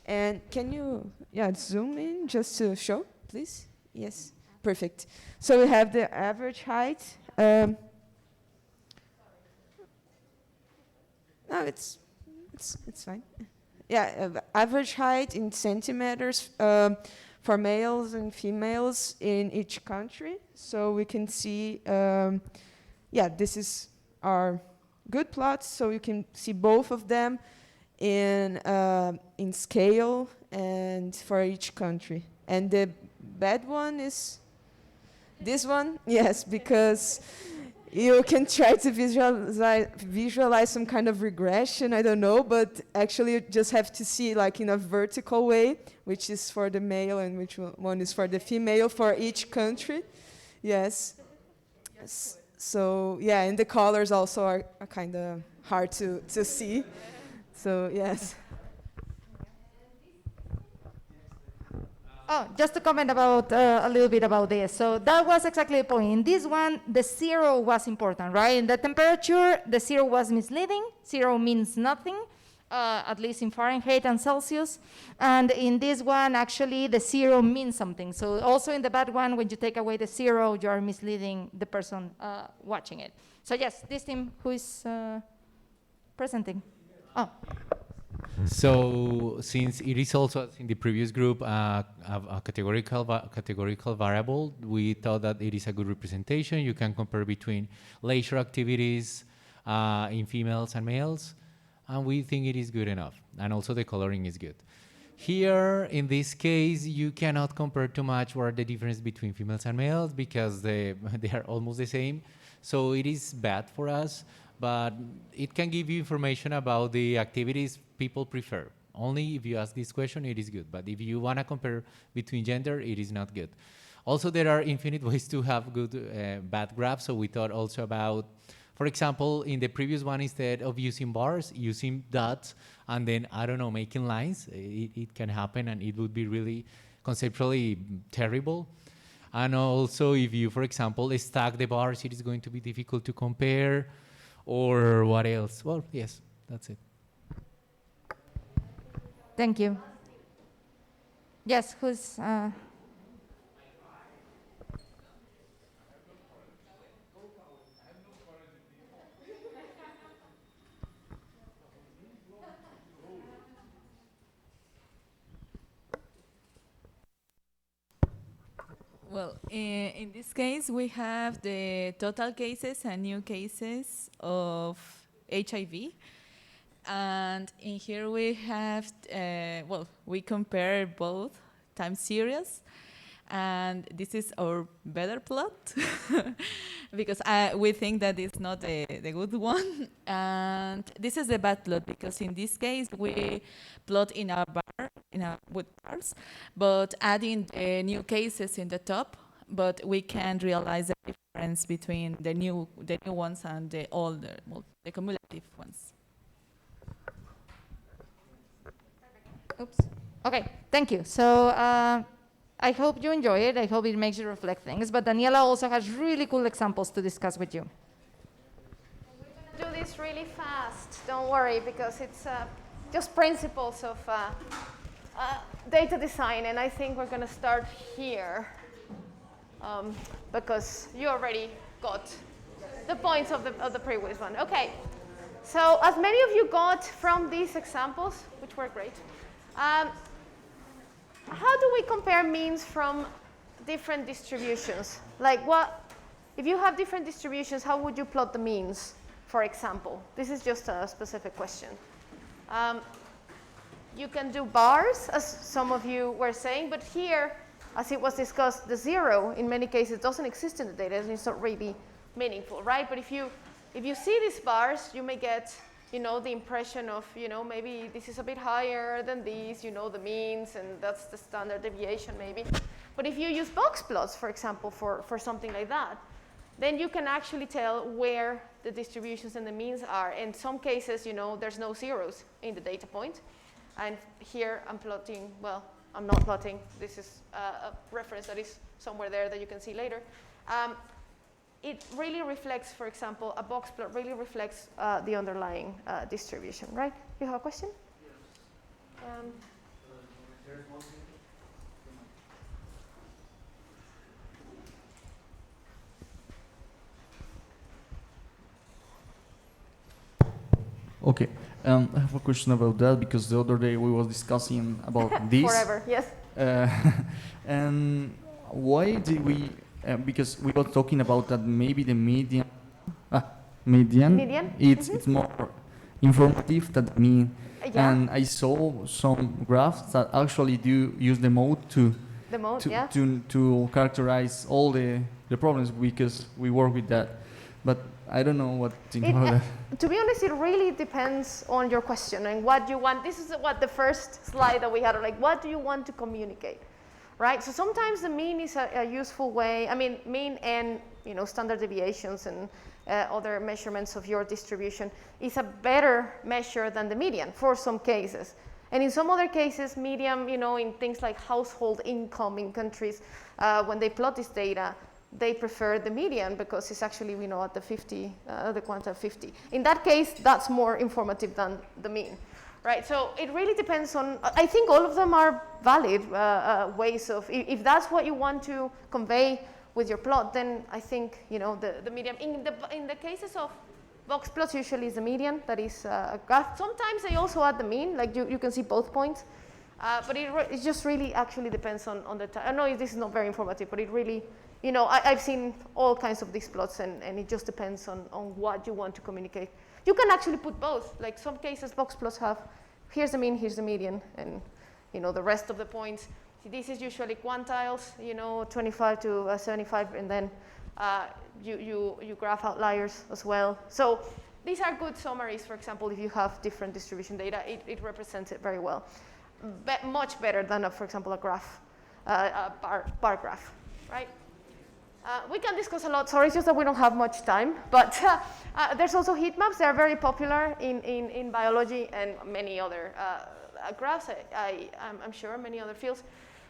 And can you zoom in just to show, please? Yes, perfect. So we have the average height. No, it's fine. Yeah, average height in centimeters for males and females in each country. So we can see, this is our good plots. So you can see both of them in scale and for each country. And the bad one is this one, yes, because you can try to visualize some kind of regression, I don't know, but actually you just have to see like in a vertical way, which is for the male and which one is for the female for each country. Yes. So yeah, and the colors also are kind of hard to see. So yes. Oh, just to comment about a little bit about this. So that was exactly the point. In this one, the zero was important, right? In the temperature, the zero was misleading. Zero means nothing, at least in Fahrenheit and Celsius. And in this one, actually, the zero means something. So also in the bad one, when you take away the zero, you are misleading the person watching it. So yes, this team, who is presenting? Oh. So since it is also, as in the previous group, a categorical variable, we thought that it is a good representation. You can compare between leisure activities in females and males, and we think it is good enough. And also the coloring is good. Here, in this case, you cannot compare too much what are the difference between females and males because they are almost the same. So it is bad for us, but it can give you information about the activities people prefer. Only if you ask this question, it is good. But if you want to compare between gender, it is not good. Also, there are infinite ways to have good, bad graphs. So we thought also about, for example, in the previous one, instead of using bars, using dots, and then, I don't know, making lines. It can happen, and it would be really conceptually terrible. And also, if you, for example, stack the bars, it is going to be difficult to compare. Or what else? Well, yes, that's it. Thank you. Yes, who's... Well, in this case, we have the total cases and new cases of HIV. And in here we have, we compare both time series. and this is our better plot because we think that it's not the good one. And this is the bad plot because in this case we plot in a bar, with bars, but adding new cases in the top, but we can realize the difference between the new ones and the older, well, the cumulative ones. Oops. Okay, thank you. So I hope you enjoy it. I hope it makes you reflect things. But Daniela also has really cool examples to discuss with you. Do this really fast. Don't worry, because it's just principles of data design, and I think we're going to start here because you already got the points of the previous one. Okay. So as many of you got from these examples, which were great. How do we compare means from different distributions? Like if you have different distributions, how would you plot the means, for example? This is just a specific question. You can do bars, as some of you were saying, but here, as it was discussed, the zero, in many cases, doesn't exist in the data, and it's not really meaningful, right? But if you see these bars, you may get the impression of, maybe this is a bit higher than these, the means, and that's the standard deviation maybe. But if you use box plots, for example, for something like that, then you can actually tell where the distributions and the means are. In some cases, there's no zeros in the data point. And here I'm plotting, well, I'm not plotting. This is a reference that is somewhere there that you can see later. It really reflects, for example, a box plot really reflects the underlying distribution, right? You have a question? Okay, I have a question about that because the other day we was discussing about this. Forever, yes. And why did we? Because we were talking about that maybe the median. It's more informative than the mean. Yeah. And I saw some graphs that actually do use the mode to characterize all the problems because we work with that. But I don't know what to think about that. To be honest, it really depends on your question and what you want. This is what the first slide that we had, like, what do you want to communicate, right? So sometimes the mean is a useful way. I mean, mean and standard deviations and other measurements of your distribution is a better measure than the median for some cases. And in some other cases, median, in things like household income in countries, when they plot this data, they prefer the median because it's actually, at the 50, the quantile 50. In that case, that's more informative than the mean, right? So it really depends on, I think all of them are valid ways of, if that's what you want to convey with your plot, then I think, the median. In the cases of box plots, usually is the median, that is a graph. Sometimes they also add the mean, like you can see both points. But it just really actually depends on the time. I know this is not very informative, but it really, I've seen all kinds of these plots, and it just depends on what you want to communicate. You can actually put both. Like some cases, box plots have, here's the mean, here's the median, and the rest of the points. This is usually quantiles, 25 to 75, and then you graph outliers as well. So these are good summaries. For example, if you have different distribution data, it represents it very well. Much better than, for example, a graph, a bar graph, right? We can discuss a lot. Sorry, it's just that we don't have much time. But there's also heat maps. They're very popular in biology and many other graphs. I'm sure many other fields.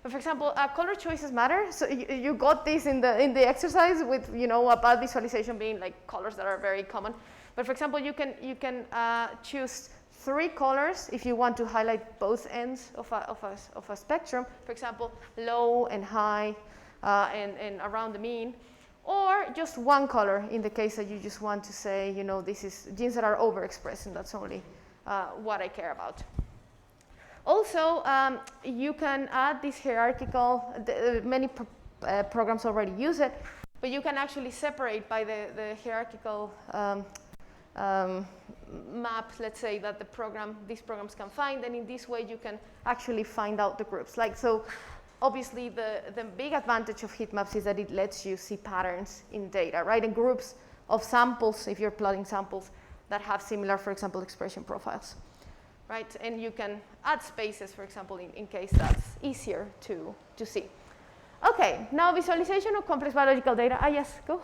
But for example, color choices matter. So you got this in the exercise with a bad visualization being like colors that are very common. But for example, you can choose 3 colors if you want to highlight both ends of a spectrum. For example, low and high. And around the mean, or just 1 color in the case that you just want to say, this is genes that are overexpressed, and that's only what I care about. Also, you can add this hierarchical, many programs already use it, but you can actually separate by the hierarchical map, let's say, that these programs can find, and in this way you can actually find out the groups. Like, so obviously the big advantage of heat maps is that it lets you see patterns in data, right? And groups of samples, if you're plotting samples that have similar, for example, expression profiles, right? And you can add spaces, for example, in case that's easier to see. Okay, now visualization of complex biological data. Yes, go.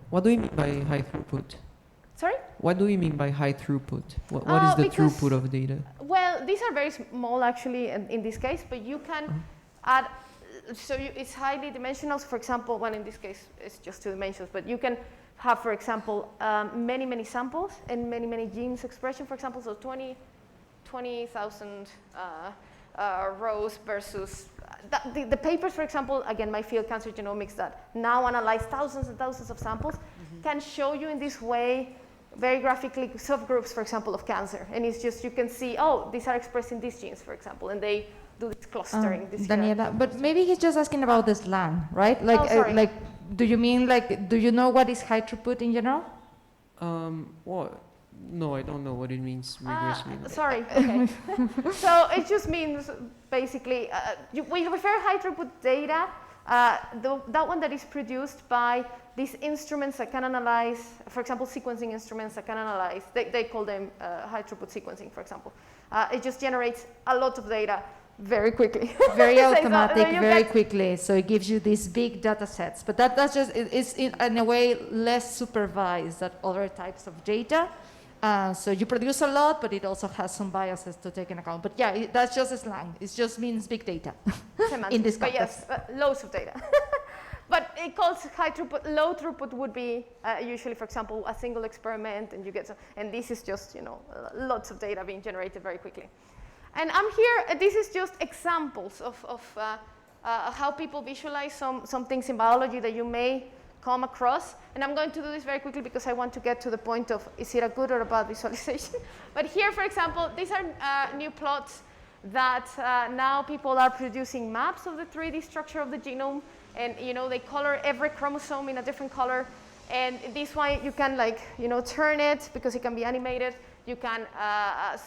What do you mean by high throughput? Sorry? What do you mean by high throughput? What is the throughput of data? Well, these are very small actually in this case, but you can add, it's highly dimensional. So for example, well, in this case, it's just 2 dimensions, but you can have, for example, many samples and many genes expression, for example, so 20,000 rows versus the papers, for example, again, my field, cancer genomics, that now analyze thousands and thousands of samples, can show you in this way very graphically subgroups, for example, of cancer. And it's just, you can see, oh, these are expressed in these genes, for example, and they do this clustering. This Daniela, but maybe he's just asking about the slang, right? Like, sorry. like, do you mean like, do you know what is high throughput in general? Well, no, I don't know what it means rigorously. Sorry, okay. So it just means basically, we refer high throughput data, that one that is produced by these instruments that can analyze, for example, sequencing instruments that can analyze, they call them high throughput sequencing, for example. It just generates a lot of data very quickly. Very automatic, very quickly. So it gives you these big data sets. But that's just, it's in a way less supervised than other types of data. So you produce a lot, but it also has some biases to take into account. But yeah, that's just a slang. It just means big data in this context. But yes, loads of data. But it calls high throughput. Low throughput would be usually, for example, a single experiment, and you get some. And this is just, you know, lots of data being generated very quickly. And I'm here. This is just examples of how people visualize some things in biology that you may come across. And I'm going to do this very quickly because I want to get to the point of, is it a good or a bad visualization? But here, for example, these are new plots that now people are producing maps of the 3D structure of the genome. And, you know, they color every chromosome in a different color. And this one, you can, like, you know, turn it because it can be animated. You can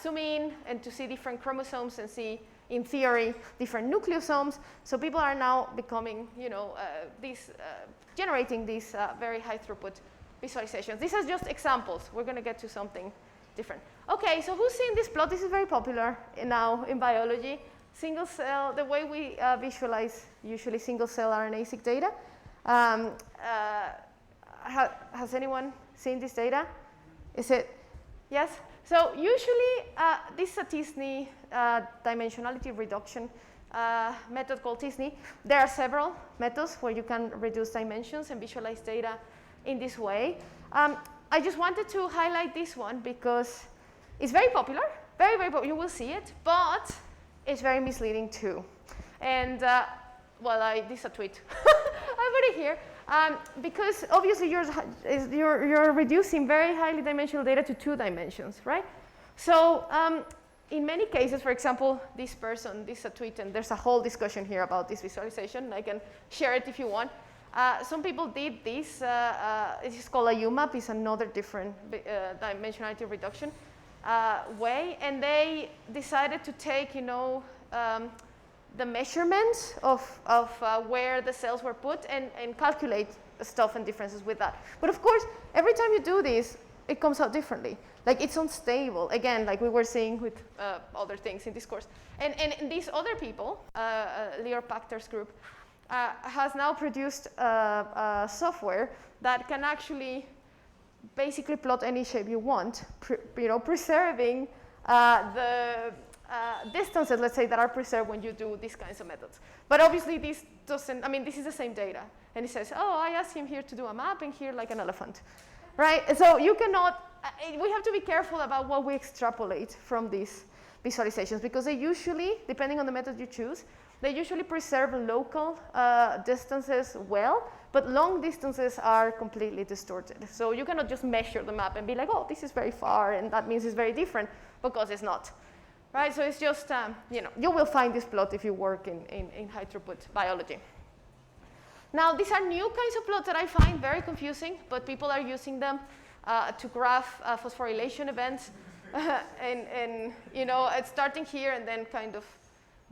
zoom in and to see different chromosomes and see, in theory, different nucleosomes. So people are now becoming, you know, generating these very high throughput visualizations. These are just examples. We're going to get to something different. Okay, so who's seen this plot? This is very popular now in biology. Single cell, the way we visualize usually single cell RNA-seq data. Has anyone seen this data? Is it? Yes? So usually this is a t-SNE dimensionality reduction method called t-SNE. There are several methods where you can reduce dimensions and visualize data in this way. I just wanted to highlight this one because it's very popular, very popular. You will see it, but it's very misleading too. And well, this is a tweet. I put it here. Because obviously you're reducing very highly dimensional data to 2 dimensions, right? So in many cases, for example, this person, this is a tweet, and there's a whole discussion here about this visualization. I can share it if you want. Some people did this. It is called a UMAP. It's another different dimensionality reduction way, and they decided to take, you know, the measurements of where the cells were put and calculate stuff and differences with that. But of course, every time you do this, it comes out differently. Like, it's unstable. Again, like we were seeing with other things in this course. And these other people, Leo Pachter's group, has now produced software that can actually basically plot any shape you want, you know, preserving the distances, let's say, that are preserved when you do these kinds of methods. But obviously this doesn't, I mean, this is the same data. And it says, oh, I asked him here to do a map and here like an elephant, right? So you cannot, we have to be careful about what we extrapolate from these visualizations because they usually, depending on the method you choose, they usually preserve local distances well, but long distances are completely distorted. So you cannot just measure the map and be like, oh, this is very far and that means it's very different, because it's not. Right, so it's just, you know, you will find this plot if you work in high throughput biology. Now, these are new kinds of plots that I find very confusing, but people are using them. to graph phosphorylation events, and you know, it's starting here and then kind of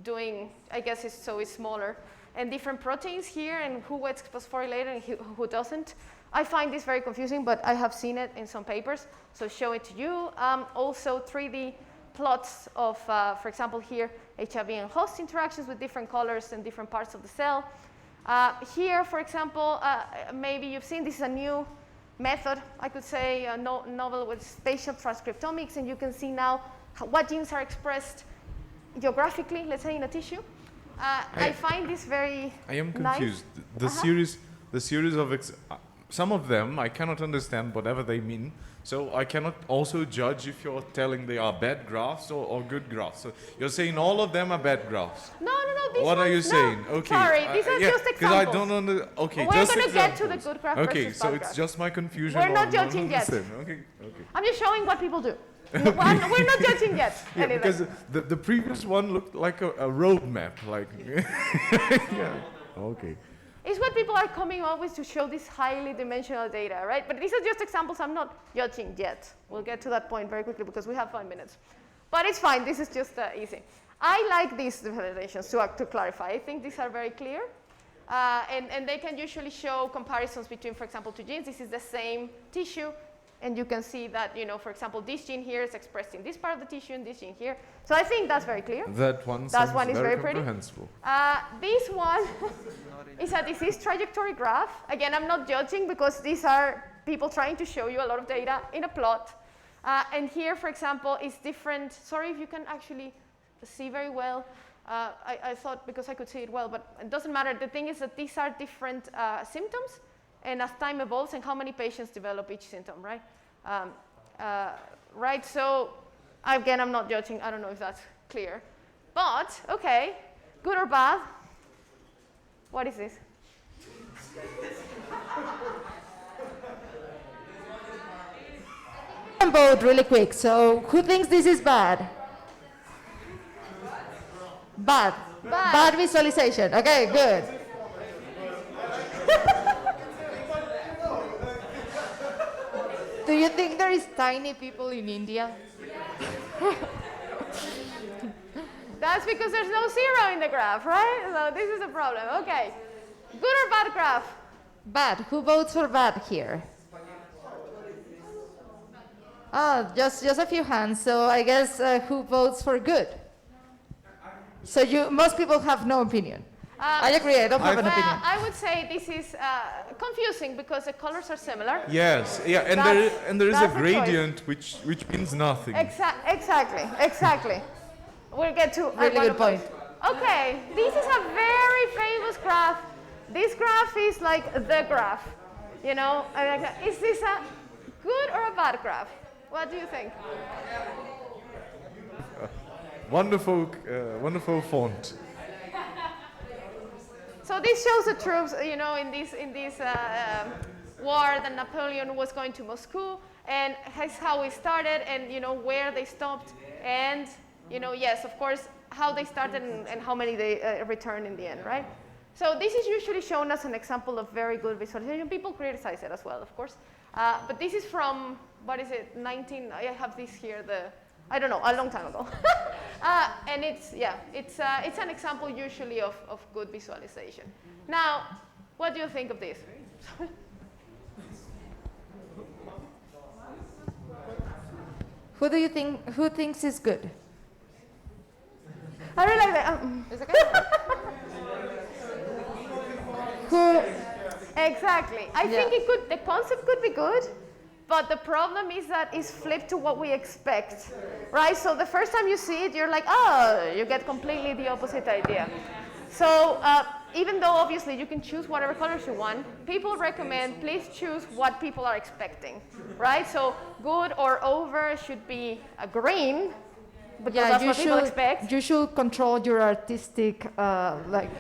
doing, I guess it's smaller, and different proteins here and who gets phosphorylated and who doesn't. I find this very confusing, but I have seen it in some papers, so show it to you. Also 3D plots of, for example, here, HIV and host interactions with different colors and different parts of the cell. Here, for example, maybe you've seen this is a new method, I could say, novel with spatial transcriptomics, and you can see now what genes are expressed geographically, let's say in a tissue. I find this very I am nice. confused. The series of some of them I cannot understand whatever they mean. So I cannot also judge if you're telling they are bad graphs or good graphs. So you're saying all of them are bad graphs. No. These what are you saying? No, okay. Sorry, these are just examples. Because I don't understand. Okay, we're just going to get examples. to the good graph Okay, versus so bad it's graph. just my confusion. We're not judging yet. Okay. I'm just showing what people do. We're not judging yet. Yeah, anything. because the previous one looked like a roadmap. Like, yeah. Okay. It's what people are coming up with to show this highly dimensional data, right? But these are just examples. I'm not judging yet. We'll get to that point very quickly because we have 5 minutes. But it's fine. This is just easy. I like these visualizations to clarify. I think these are very clear. And they can usually show comparisons between, for example, two genes. This is the same tissue. And you can see that, you know, for example, this gene here is expressed in this part of the tissue and this gene here. So I think that's very clear. That one sounds very comprehensible. This one is a disease trajectory graph. Again, I'm not judging because these are people trying to show you a lot of data in a plot. And here, for example, is different. Sorry if you can actually see very well. I thought because I could see it well, but it doesn't matter. The thing is that these are different symptoms. And as time evolves and how many patients develop each symptom, right? Right, so again, I'm not judging. I don't know if that's clear. But, okay, good or bad? What is this? Vote really quick. So who thinks this is bad? Bad. Bad visualization. Okay, good. Do you think there is tiny people in India? That's because there's no zero in the graph, right? So this is a problem. Okay. Good or bad graph? Bad. Who votes for bad here? Oh, just a few hands. So I guess who votes for good? So most people have no opinion. I agree. I don't have an opinion. I would say this is confusing because the colors are similar. Yes, yeah, and there is a gradient which means nothing. Exactly. We'll get to really good point. Okay, this is a very famous graph. This graph is like the graph. You know, is this a good or a bad graph? What do you think? Wonderful font. So this shows the troops, you know, in this war that Napoleon was going to Moscow, and that's how it started, and you know where they stopped, and you know, yes, of course, how they started and how many they returned in the end, right? So this is usually shown as an example of very good visualization. People criticize it as well, of course, but this is from what is it? I have this here. I don't know, a long time ago. And it's an example usually of good visualization. Now, what do you think of this? Who thinks is good? I really like that. Is it okay? Who? Exactly. I think the concept could be good. But the problem is that it's flipped to what we expect, right? So the first time you see it, you're like, oh, you get completely the opposite idea. So even though obviously you can choose whatever colors you want, people recommend please choose what people are expecting, right? So good or over should be a green, because that's what people expect. You should control your artistic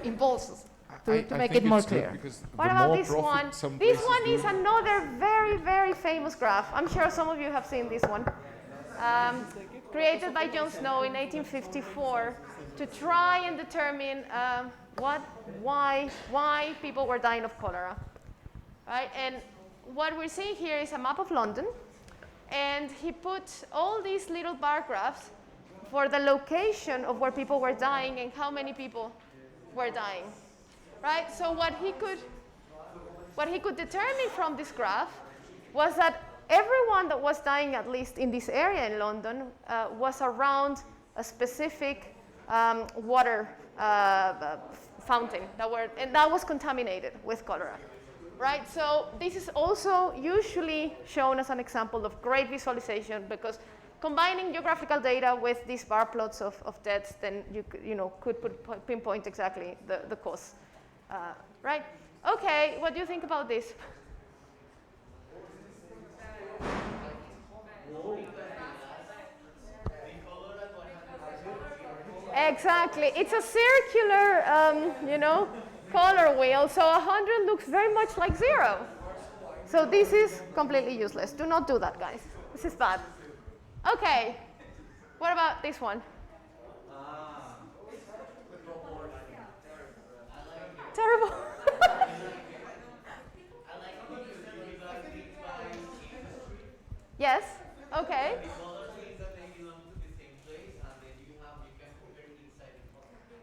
impulses. To make it more clear. What about this one? This one is another very, very famous graph. I'm sure some of you have seen this one. Created by John Snow in 1854 to try and determine why people were dying of cholera. Right? And what we're seeing here is a map of London, and he put all these little bar graphs for the location of where people were dying and how many people were dying, right? So what he could determine from this graph was that everyone that was dying, at least in this area in London, was around a specific water fountain and that was contaminated with cholera, right? So this is also usually shown as an example of great visualization, because combining geographical data with these bar plots of deaths, then you could pinpoint exactly the cause, right? Okay, what do you think about this? Exactly. It's a circular, color wheel, so 100 looks very much like 0. So this is completely useless. Do not do that, guys. This is bad. Okay. What about this one? Terrible. Yes. Okay.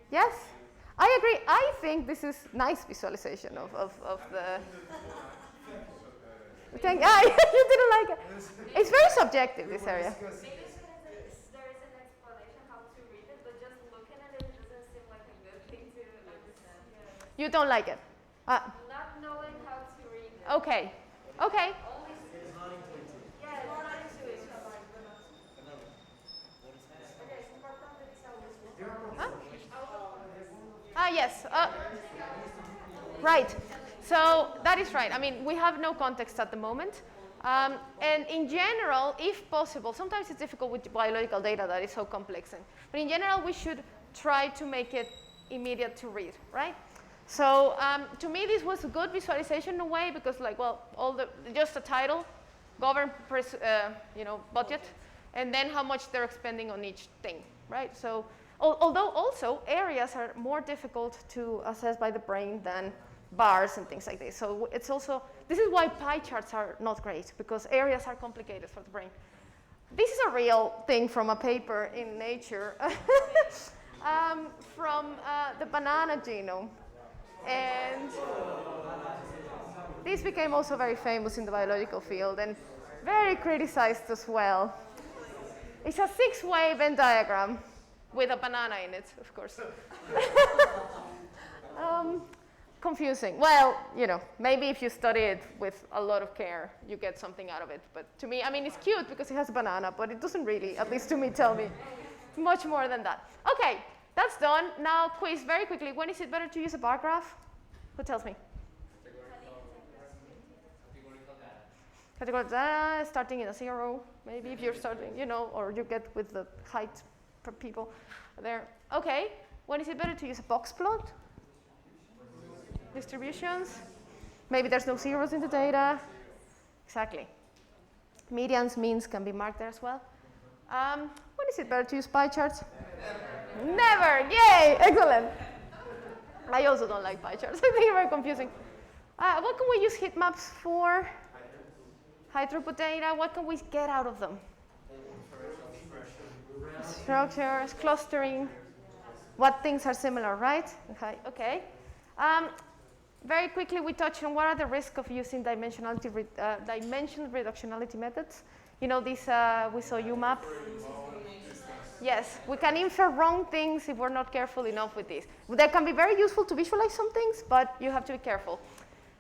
Yes, I agree. I think this is nice visualization of the thing. Ah, you didn't like it. It's very subjective, this area. Maybe because there is an explanation how to read it, but just looking at it, it doesn't seem like a good thing to understand. Yeah. You don't like it? Not knowing how to read it. Okay. Okay. Yes. Right. So that is right. I mean, we have no context at the moment. And in general, if possible, sometimes it's difficult with biological data that is so complex. But in general, we should try to make it immediate to read, right? So to me, this was a good visualization in a way, because, like, well, just a title, government, budget, and then how much they're expending on each thing, right? So. Although also areas are more difficult to assess by the brain than bars and things like this. So it's also, this is why pie charts are not great, because areas are complicated for the brain. This is a real thing from a paper in Nature from the banana genome. And this became also very famous in the biological field and very criticized as well. It's a 6-way Venn diagram with a banana in it, of course. Confusing. Well, maybe if you study it with a lot of care, you get something out of it. But to me, I mean, it's cute because it has a banana, but it doesn't really, at least to me, tell me much more than that. Okay, that's done. Now, quiz very quickly. When is it better to use a bar graph? Who tells me? Categorical data, starting in a 0, maybe if you're starting, or you get with the height per people there. Okay, when is it better to use a box plot? Distributions. Maybe there's no zeros in the data. Exactly. Medians, means can be marked there as well. When is it better to use pie charts? Never. Yay, excellent. I also don't like pie charts. I think they're very confusing. What can we use heat maps for? High throughput data. What can we get out of them? Structures, clustering. What things are similar, right? Okay. Very quickly, we touched on what are the risks of using dimension reductionality methods. This we saw UMAP. Yes, we can infer wrong things if we're not careful enough with this. They can be very useful to visualize some things, but you have to be careful.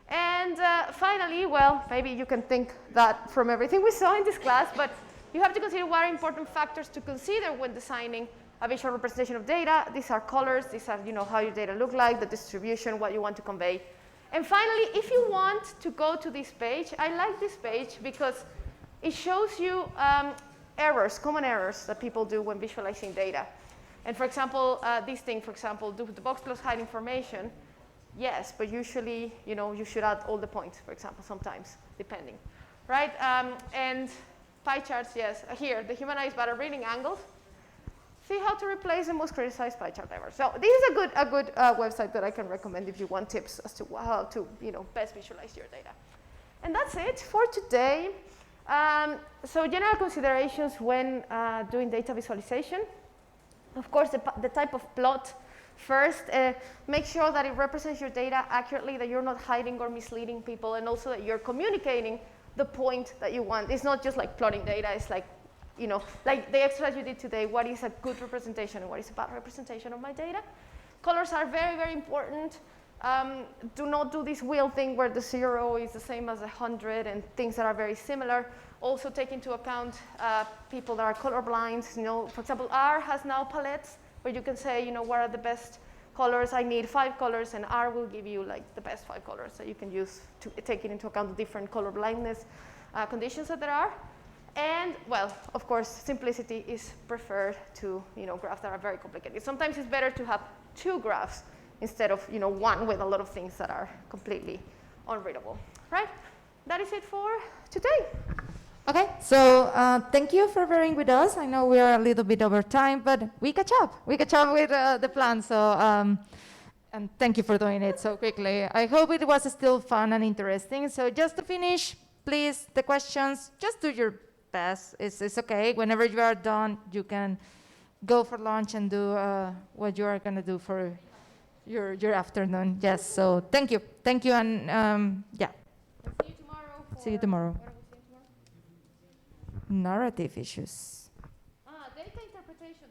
And finally, well, maybe you can think that from everything we saw in this class, but you have to consider what are important factors to consider when designing a visual representation of data. These are colors, these are how your data look like, the distribution, what you want to convey. And finally, if you want to go to this page, I like this page because it shows you errors, common errors that people do when visualizing data. And for example, this thing, for example, do the box plots hide information? Yes, but usually, you should add all the points, for example, sometimes, depending, right? And pie charts, yes. Here, the humanized by reading angles. See how to replace the most criticized pie chart ever. So this is a good website that I can recommend if you want tips as to how to best visualize your data. And that's it for today. So general considerations when doing data visualization. Of course, the type of plot. First, make sure that it represents your data accurately, that you're not hiding or misleading people, and also that you're communicating the point that you want. It's not just like plotting data, it's like, you know, like the exercise you did today, what is a good representation and what is a bad representation of my data? Colors are very, very important. Do not do this wheel thing where the 0 is the same as 100 and things that are very similar. Also take into account people that are colorblind. You know, for example, R has now palettes where you can say, you know, what are the best colors? I need 5 colors, and R will give you like the best 5 colors that you can use to take into account the different color blindness conditions that there are. And, well, of course, simplicity is preferred to, you know, graphs that are very complicated. Sometimes it's better to have 2 graphs instead of, you know, 1 with a lot of things that are completely unreadable, right? That is it for today. Okay, so thank you for bearing with us. I know we are a little bit over time, but we catch up. We catch up with the plan, so, and thank you for doing it so quickly. I hope it was still fun and interesting. So just to finish, please, the questions, just do your best. It's okay. Whenever you are done, you can go for lunch and do what you are going to do for your afternoon. Yes, so thank you. Thank you, and yeah. See you tomorrow. See you tomorrow. Narrative issues. Data interpretation.